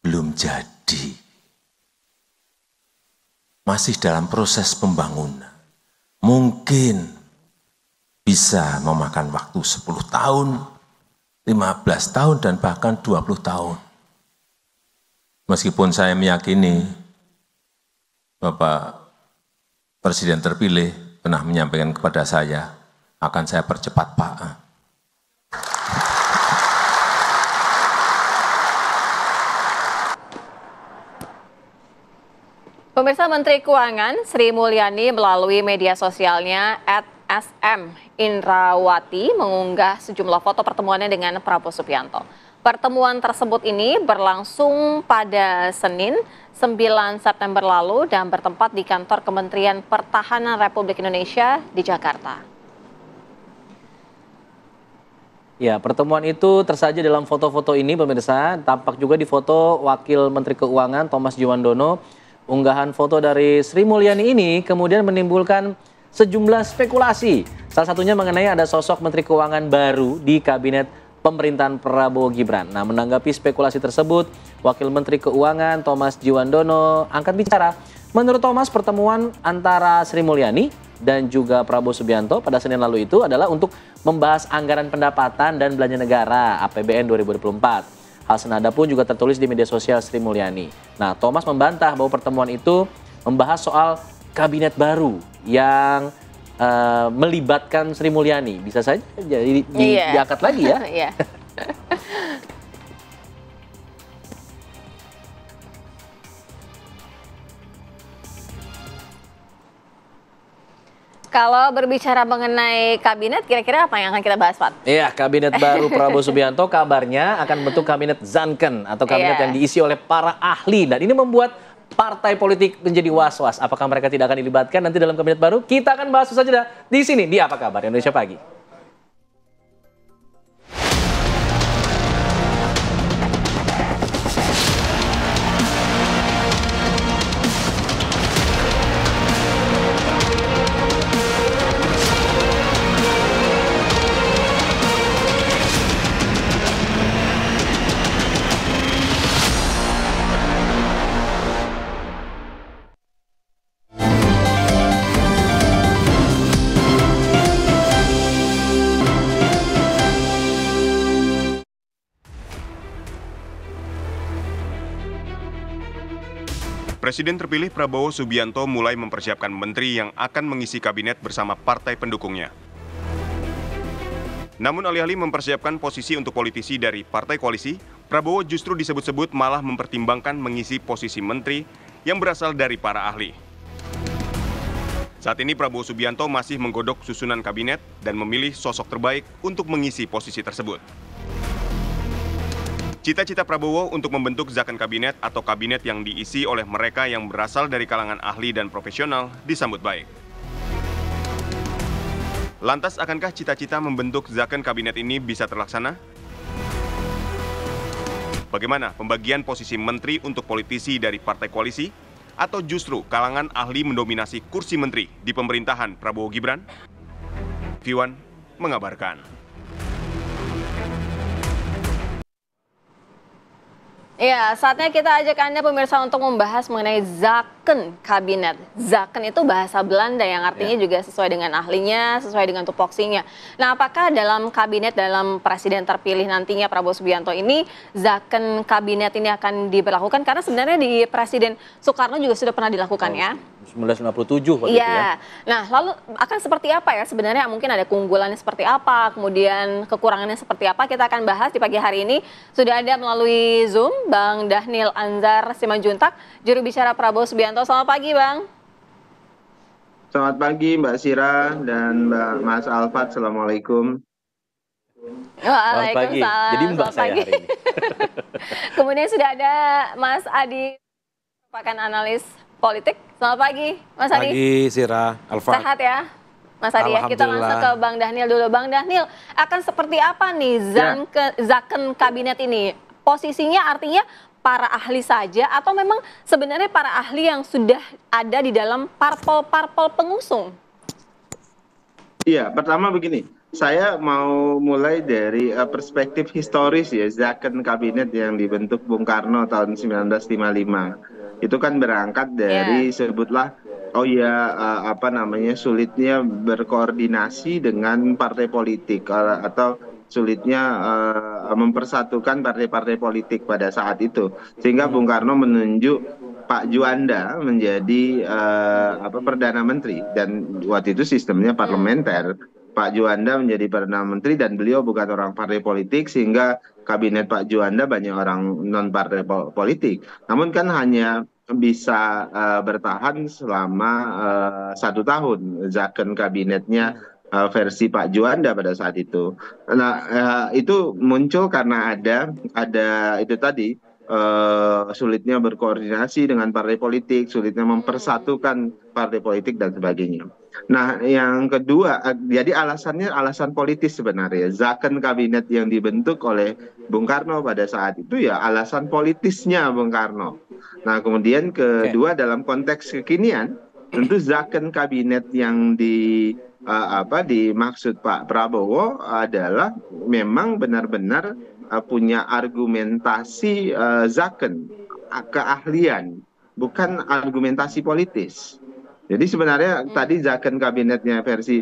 belum jadi. Masih dalam proses pembangunan. Mungkin bisa memakan waktu 10 tahun, 15 tahun, dan bahkan 20 tahun. Meskipun saya meyakini Bapak Presiden terpilih pernah menyampaikan kepada saya, akan saya percepat, Pak. Pemirsa, Menteri Keuangan Sri Mulyani melalui media sosialnya @sm_indrawati mengunggah sejumlah foto pertemuannya dengan Prabowo Subianto. Pertemuan tersebut ini berlangsung pada Senin 9 September lalu dan bertempat di kantor Kementerian Pertahanan Republik Indonesia di Jakarta. Ya, pertemuan itu tersaji dalam foto-foto ini, pemirsa. Tampak juga di foto Wakil Menteri Keuangan Thomas Djuwandono. Unggahan foto dari Sri Mulyani ini kemudian menimbulkan sejumlah spekulasi. Salah satunya mengenai ada sosok Menteri Keuangan baru di Kabinet Pemerintahan Prabowo Gibran. Nah, menanggapi spekulasi tersebut, Wakil Menteri Keuangan Thomas Djuwandono angkat bicara. Menurut Thomas, pertemuan antara Sri Mulyani dan juga Prabowo Subianto pada Senin lalu itu adalah untuk membahas anggaran pendapatan dan belanja negara APBN 2024. Hal senada pun juga tertulis di media sosial Sri Mulyani. Nah, Thomas membantah bahwa pertemuan itu membahas soal kabinet baru yang melibatkan Sri Mulyani. Bisa saja jadi diangkat lagi ya. Iya. Kalau berbicara mengenai kabinet, kira-kira apa yang akan kita bahas, Pak? Iya, kabinet baru Prabowo Subianto kabarnya akan bentuk kabinet Zanken atau kabinet yang diisi oleh para ahli. Dan ini membuat partai politik menjadi was-was. Apakah mereka tidak akan dilibatkan nanti dalam kabinet baru? Kita akan bahas saja di sini di Apa Kabar Indonesia Pagi. Presiden terpilih Prabowo Subianto mulai mempersiapkan menteri yang akan mengisi kabinet bersama partai pendukungnya. Namun alih-alih mempersiapkan posisi untuk politisi dari partai koalisi, Prabowo justru disebut-sebut malah mempertimbangkan mengisi posisi menteri yang berasal dari para ahli. Saat ini Prabowo Subianto masih menggodok susunan kabinet dan memilih sosok terbaik untuk mengisi posisi tersebut. Cita-cita Prabowo untuk membentuk Zakon Kabinet atau kabinet yang diisi oleh mereka yang berasal dari kalangan ahli dan profesional disambut baik. Lantas, akankah cita-cita membentuk Zakon Kabinet ini bisa terlaksana? Bagaimana pembagian posisi menteri untuk politisi dari partai koalisi? Atau justru kalangan ahli mendominasi kursi menteri di pemerintahan Prabowo Gibran? Viwan mengabarkan. Ya, saatnya kita ajak Anda pemirsa untuk membahas mengenai Zakon Kabinet. Zakon itu bahasa Belanda yang artinya juga sesuai dengan ahlinya, sesuai dengan tupoksinya. Nah, apakah dalam kabinet, dalam presiden terpilih nantinya Prabowo Subianto ini, Zakon Kabinet ini akan diberlakukan? Karena sebenarnya di Presiden Soekarno juga sudah pernah dilakukan ya. 1957 waktu itu ya. Nah, lalu akan seperti apa ya sebenarnya? Mungkin ada keunggulannya seperti apa, kemudian kekurangannya seperti apa? Kita akan bahas di pagi hari ini. Sudah ada melalui Zoom Bang Dhanil Anzar Simanjuntak, juru bicara Prabowo Subianto. Selamat pagi, Bang. Selamat pagi, Mbak Sira dan Mbak Mas Alfat. Assalamualaikum. Waalaikumsalam. Jadi Mbak saya hari ini. Kemudian sudah ada Mas Adi Merupakan analis politik. Selamat pagi, Mas Adi. Pagi, Sira, Alfa. Sehat ya, Mas Adi ya. Kita langsung ke Bang Dhanil dulu. Bang Dhanil, akan seperti apa nih zakon kabinet ini? Posisinya artinya para ahli saja atau memang sebenarnya para ahli yang sudah ada di dalam parpol-parpol pengusung? Iya, pertama begini. Saya mau mulai dari perspektif historis ya, zakon kabinet yang dibentuk Bung Karno tahun 1955. Itu kan berangkat dari sebutlah sulitnya berkoordinasi dengan partai politik atau sulitnya mempersatukan partai-partai politik pada saat itu. Sehingga Bung Karno menunjuk Pak Juanda menjadi Perdana Menteri, dan waktu itu sistemnya parlementer. Pak Juanda menjadi Perdana Menteri dan beliau bukan orang partai politik, sehingga kabinet Pak Juanda banyak orang non partai politik. Namun kan hanya bisa bertahan selama 1 tahun zakon kabinetnya versi Pak Juanda pada saat itu. Nah, itu muncul karena ada itu tadi, sulitnya berkoordinasi dengan partai politik, sulitnya mempersatukan partai politik dan sebagainya. Nah, yang kedua, jadi alasannya alasan politis sebenarnya. Zakon kabinet yang dibentuk oleh Bung Karno pada saat itu ya alasan politisnya Bung Karno. Nah, kemudian kedua dalam konteks kekinian, tentu zakon kabinet yang dimaksud Pak Prabowo adalah memang benar-benar punya argumentasi zakon, keahlian, bukan argumentasi politis. Jadi sebenarnya tadi zakon kabinetnya versi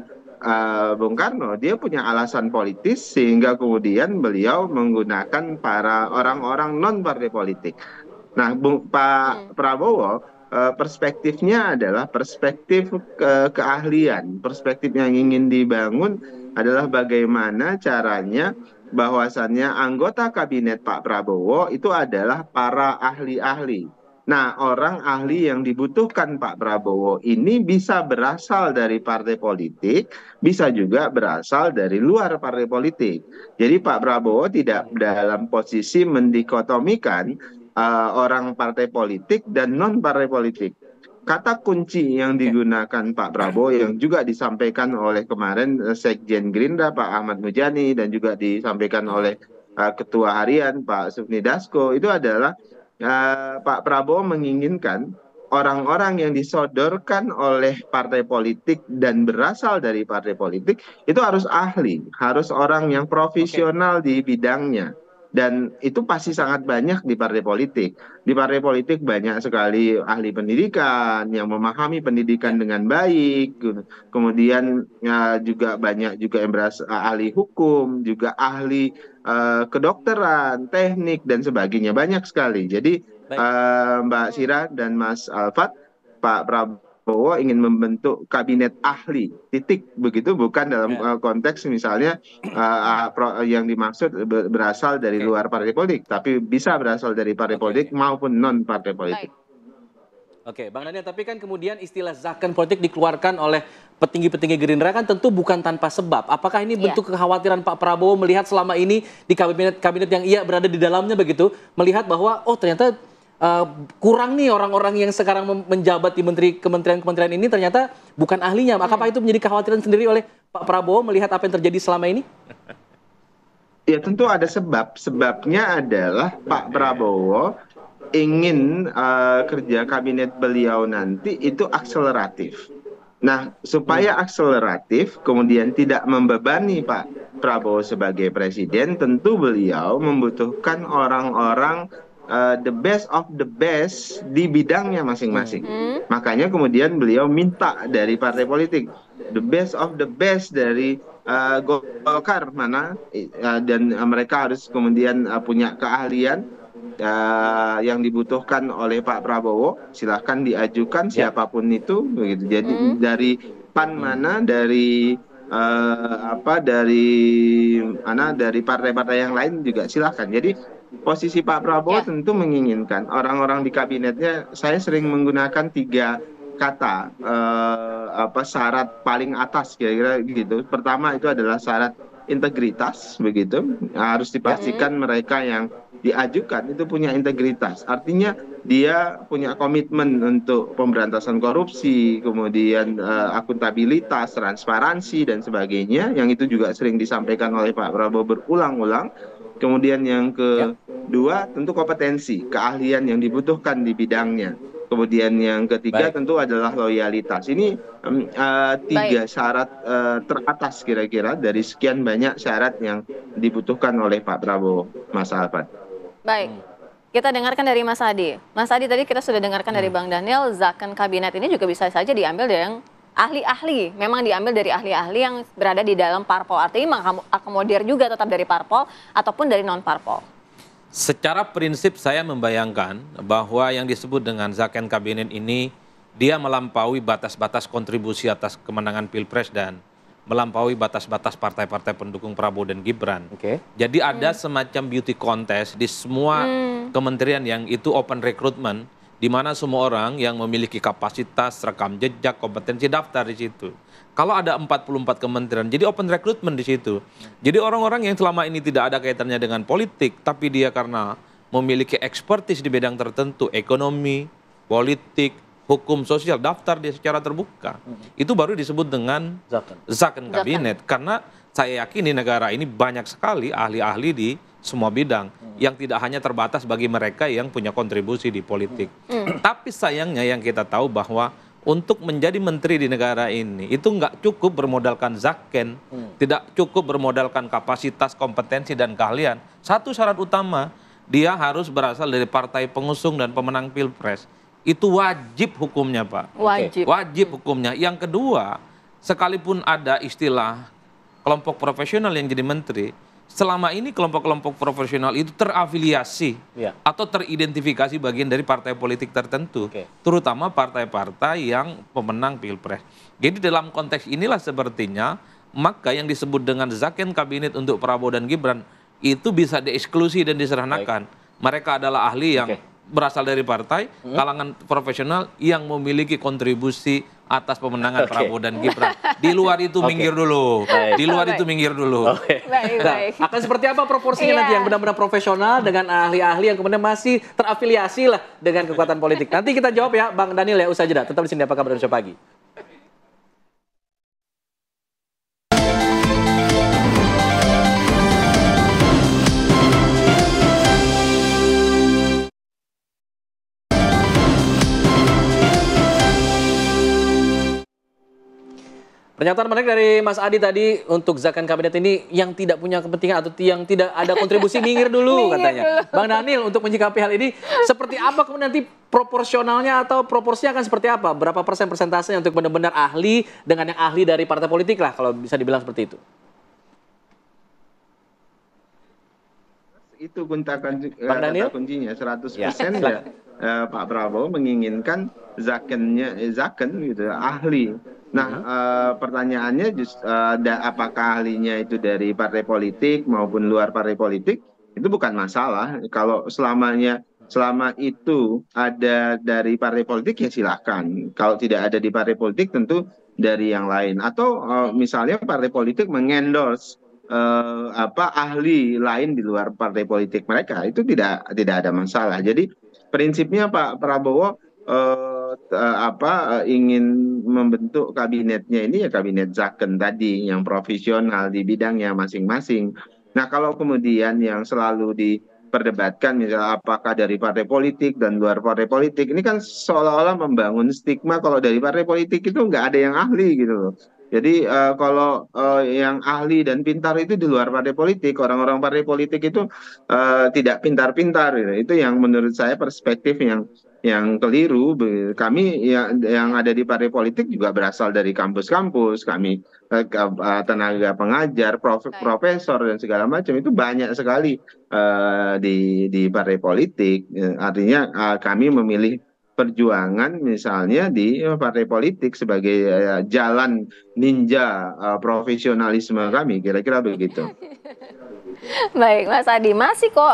Bung Karno, dia punya alasan politis sehingga kemudian beliau menggunakan para orang-orang non partai politik. Nah, Pak Prabowo perspektifnya adalah perspektif keahlian. Perspektif yang ingin dibangun adalah bagaimana caranya bahwasannya anggota kabinet Pak Prabowo itu adalah para ahli-ahli. Nah, orang ahli yang dibutuhkan Pak Prabowo ini bisa berasal dari partai politik, bisa juga berasal dari luar partai politik. Jadi Pak Prabowo tidak dalam posisi mendikotomikan orang partai politik dan non partai politik. Kata kunci yang digunakan Pak Prabowo yang juga disampaikan oleh kemarin Sekjen Gerindra Pak Ahmad Muzani dan juga disampaikan oleh Ketua Harian Pak Sufmi Dasko itu adalah Pak Prabowo menginginkan orang-orang yang disodorkan oleh partai politik dan berasal dari partai politik itu harus ahli, harus orang yang profesional di bidangnya. Dan itu pasti sangat banyak di partai politik. Di partai politik banyak sekali ahli pendidikan yang memahami pendidikan dengan baik. Kemudian juga banyak juga yang ahli hukum, juga ahli kedokteran, teknik dan sebagainya, banyak sekali. Jadi Mbak Sira dan Mas Alfat, Pak Prabowo ingin membentuk kabinet ahli, titik begitu, bukan dalam konteks misalnya yang dimaksud berasal dari luar partai politik, tapi bisa berasal dari partai politik maupun non partai politik. Oke, Bang Dhanil, tapi kan kemudian istilah zakon politik dikeluarkan oleh petinggi-petinggi Gerindra kan tentu bukan tanpa sebab. Apakah ini bentuk kekhawatiran Pak Prabowo melihat selama ini di kabinet yang ia berada di dalamnya begitu, melihat bahwa ternyata kurang nih orang-orang yang sekarang menjabat di kementerian-kementerian ini ternyata bukan ahlinya. Apakah itu menjadi kekhawatiran sendiri oleh Pak Prabowo melihat apa yang terjadi selama ini? Ya tentu ada sebab. Sebabnya adalah Pak Prabowo ingin kerja kabinet beliau nanti itu akseleratif. Nah, supaya akseleratif kemudian tidak membebani Pak Prabowo sebagai presiden, tentu beliau membutuhkan orang-orang the best of the best di bidangnya masing-masing. Makanya kemudian beliau minta dari partai politik the best of the best dari Golkar mana, dan mereka harus kemudian punya keahlian yang dibutuhkan oleh Pak Prabowo. Silahkan diajukan siapapun itu begitu. Jadi dari PAN mana, dari dari partai-partai yang lain juga silahkan. Jadi posisi Pak Prabowo tentu menginginkan orang-orang di kabinetnya, saya sering menggunakan 3 kata syarat paling atas kira-kira gitu. Pertama itu adalah syarat integritas begitu, harus dipastikan mereka yang diajukan itu punya integritas. Artinya dia punya komitmen untuk pemberantasan korupsi, kemudian akuntabilitas, transparansi dan sebagainya, yang itu juga sering disampaikan oleh Pak Prabowo berulang-ulang. Kemudian yang kedua tentu kompetensi, keahlian yang dibutuhkan di bidangnya. Kemudian yang ketiga tentu adalah loyalitas. Ini tiga syarat teratas kira-kira dari sekian banyak syarat yang dibutuhkan oleh Pak Prabowo, Mas Alfat. Baik, kita dengarkan dari Mas Adi. Mas Adi, tadi kita sudah dengarkan dari Bang Daniel, zakon kabinet ini juga bisa saja diambil dari yang ahli-ahli. Memang diambil dari ahli-ahli yang berada di dalam parpol. Artinya mengakomodir juga tetap dari parpol ataupun dari non-parpol. Secara prinsip saya membayangkan bahwa yang disebut dengan zakon kabinet ini, dia melampaui batas-batas kontribusi atas kemenangan Pilpres dan melampaui batas-batas partai-partai pendukung Prabowo dan Gibran. Jadi ada semacam beauty contest di semua kementerian yang itu open recruitment, di mana semua orang yang memiliki kapasitas, rekam jejak, kompetensi daftar di situ. Kalau ada 44 kementerian, jadi open recruitment di situ. Jadi orang-orang yang selama ini tidak ada kaitannya dengan politik, tapi dia karena memiliki expertise di bidang tertentu, ekonomi, politik, hukum sosial, daftar dia secara terbuka. Itu baru disebut dengan zakon kabinet. Karena saya yakin di negara ini banyak sekali ahli-ahli di semua bidang yang tidak hanya terbatas bagi mereka yang punya kontribusi di politik. Tapi sayangnya yang kita tahu bahwa untuk menjadi menteri di negara ini itu nggak cukup bermodalkan zakon, tidak cukup bermodalkan kapasitas, kompetensi dan keahlian. Satu syarat utama, dia harus berasal dari partai pengusung dan pemenang Pilpres. Itu wajib hukumnya, Pak. Wajib hukumnya. Yang kedua, sekalipun ada istilah kelompok profesional yang jadi menteri, selama ini kelompok-kelompok profesional itu terafiliasi atau teridentifikasi bagian dari partai politik tertentu, terutama partai-partai yang pemenang Pilpres. Jadi dalam konteks inilah sepertinya maka yang disebut dengan zakon kabinet untuk Prabowo dan Gibran itu bisa dieksklusi dan diserahkan. Mereka adalah ahli yang berasal dari partai, kalangan profesional yang memiliki kontribusi atas pemenangan Prabowo dan Gibran. Di luar itu minggir dulu. Di luar itu minggir dulu. Nah, akan seperti apa proporsinya nanti yang benar-benar profesional dengan ahli-ahli yang kemudian masih terafiliasi lah dengan kekuatan politik. Nanti kita jawab ya, Bang Daniel ya, usai jeda. Tetap di sini, apa kabar Indonesia Pagi. Pernyataan menarik dari Mas Adi tadi untuk zakon kabinet ini yang tidak punya kepentingan atau yang tidak ada kontribusi minggir dulu katanya. Bang Daniel, untuk menyikapi hal ini seperti apa kemudian nanti proporsionalnya atau proporsinya akan seperti apa? Berapa persen persentasenya untuk benar-benar ahli dengan yang ahli dari partai politik lah kalau bisa dibilang seperti itu? Itu kata kuncinya 100% ya. Pak Prabowo menginginkan zakon gitu, ahli. Nah, pertanyaannya apakah ahlinya itu dari partai politik maupun luar partai politik, itu bukan masalah. Kalau selama itu ada dari partai politik ya silakan. Kalau tidak ada di partai politik tentu dari yang lain. Atau misalnya partai politik mengendorse ahli lain di luar partai politik mereka, itu tidak ada masalah. Jadi prinsipnya Pak Prabowo ingin membentuk kabinetnya ini ya kabinet zakon tadi yang profesional di bidangnya masing-masing. Nah, kalau kemudian yang selalu diperdebatkan misalnya apakah dari partai politik dan luar partai politik, ini kan seolah-olah membangun stigma kalau dari partai politik itu nggak ada yang ahli gitu loh. Jadi kalau yang ahli dan pintar itu di luar partai politik, orang-orang partai politik itu tidak pintar-pintar gitu. Itu yang menurut saya perspektif yang keliru. Kami yang ada di partai politik juga berasal dari kampus-kampus, kami tenaga pengajar, profesor dan segala macam, itu banyak sekali di partai politik. Artinya kami memilih perjuangan misalnya di partai politik sebagai jalan ninja profesionalisme kami, kira-kira begitu. Baik, Mas Adi, masih kok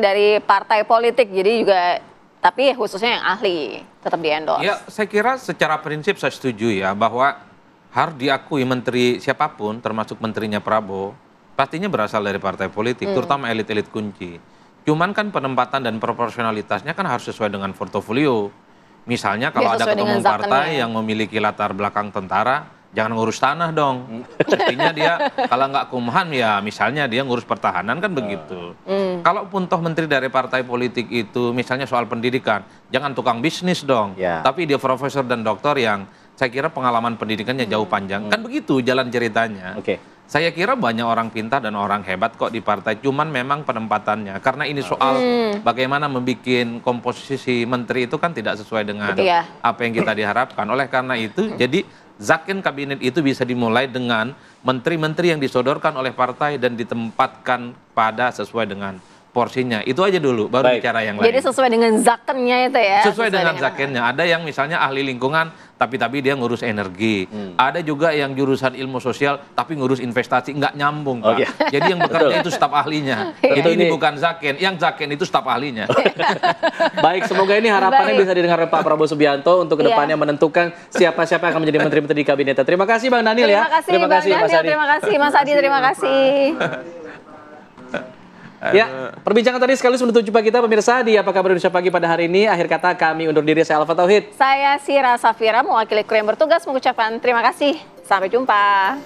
dari partai politik, jadi juga tapi khususnya yang ahli tetap di-endorse. Ya, saya kira secara prinsip saya setuju ya bahwa harus diakui menteri siapapun termasuk menterinya Prabowo pastinya berasal dari partai politik, terutama elit-elit kunci. Cuman kan penempatan dan proporsionalitasnya kan harus sesuai dengan portofolio. Misalnya kalau ada ketua umum partai yang memiliki latar belakang tentara, jangan ngurus tanah dong. Artinya dia kalau nggak Kumham ya misalnya dia ngurus pertahanan kan begitu. Kalaupun toh menteri dari partai politik itu misalnya soal pendidikan, jangan tukang bisnis dong. Tapi dia profesor dan doktor yang saya kira pengalaman pendidikannya jauh panjang. Kan begitu jalan ceritanya. Saya kira banyak orang pintar dan orang hebat kok di partai, cuman memang penempatannya. Karena ini soal bagaimana membuat komposisi menteri itu kan tidak sesuai dengan apa yang kita diharapkan. Oleh karena itu, jadi zakon kabinet itu bisa dimulai dengan menteri-menteri yang disodorkan oleh partai dan ditempatkan pada sesuai dengan porsinya. Itu aja dulu, baru bicara yang lain. Jadi sesuai dengan zakennya itu ya? Sesuai dengan zakennya. Ada yang misalnya ahli lingkungan, tapi dia ngurus energi. Ada juga yang jurusan ilmu sosial, tapi ngurus investasi. Nggak nyambung, Pak. Jadi yang bekerja itu staf ahlinya. Jadi ini bukan zaken. Yang zaken itu staf ahlinya. Baik, semoga ini harapannya bisa didengar Pak Prabowo Subianto untuk kedepannya menentukan siapa-siapa yang akan menjadi menteri-menteri di kabinetnya. Terima kasih Bang Daniel ya. Terima kasih Bang Daniel, terima kasih Mas Adi, terima kasih. Ya, perbincangan tadi sekaligus menutup jumpa kita pemirsa di Apa Kabar Indonesia Pagi pada hari ini. Akhir kata kami undur diri, saya Alfa Tauhid. Saya Sira Safira, mewakili kru yang bertugas mengucapkan terima kasih. Sampai jumpa.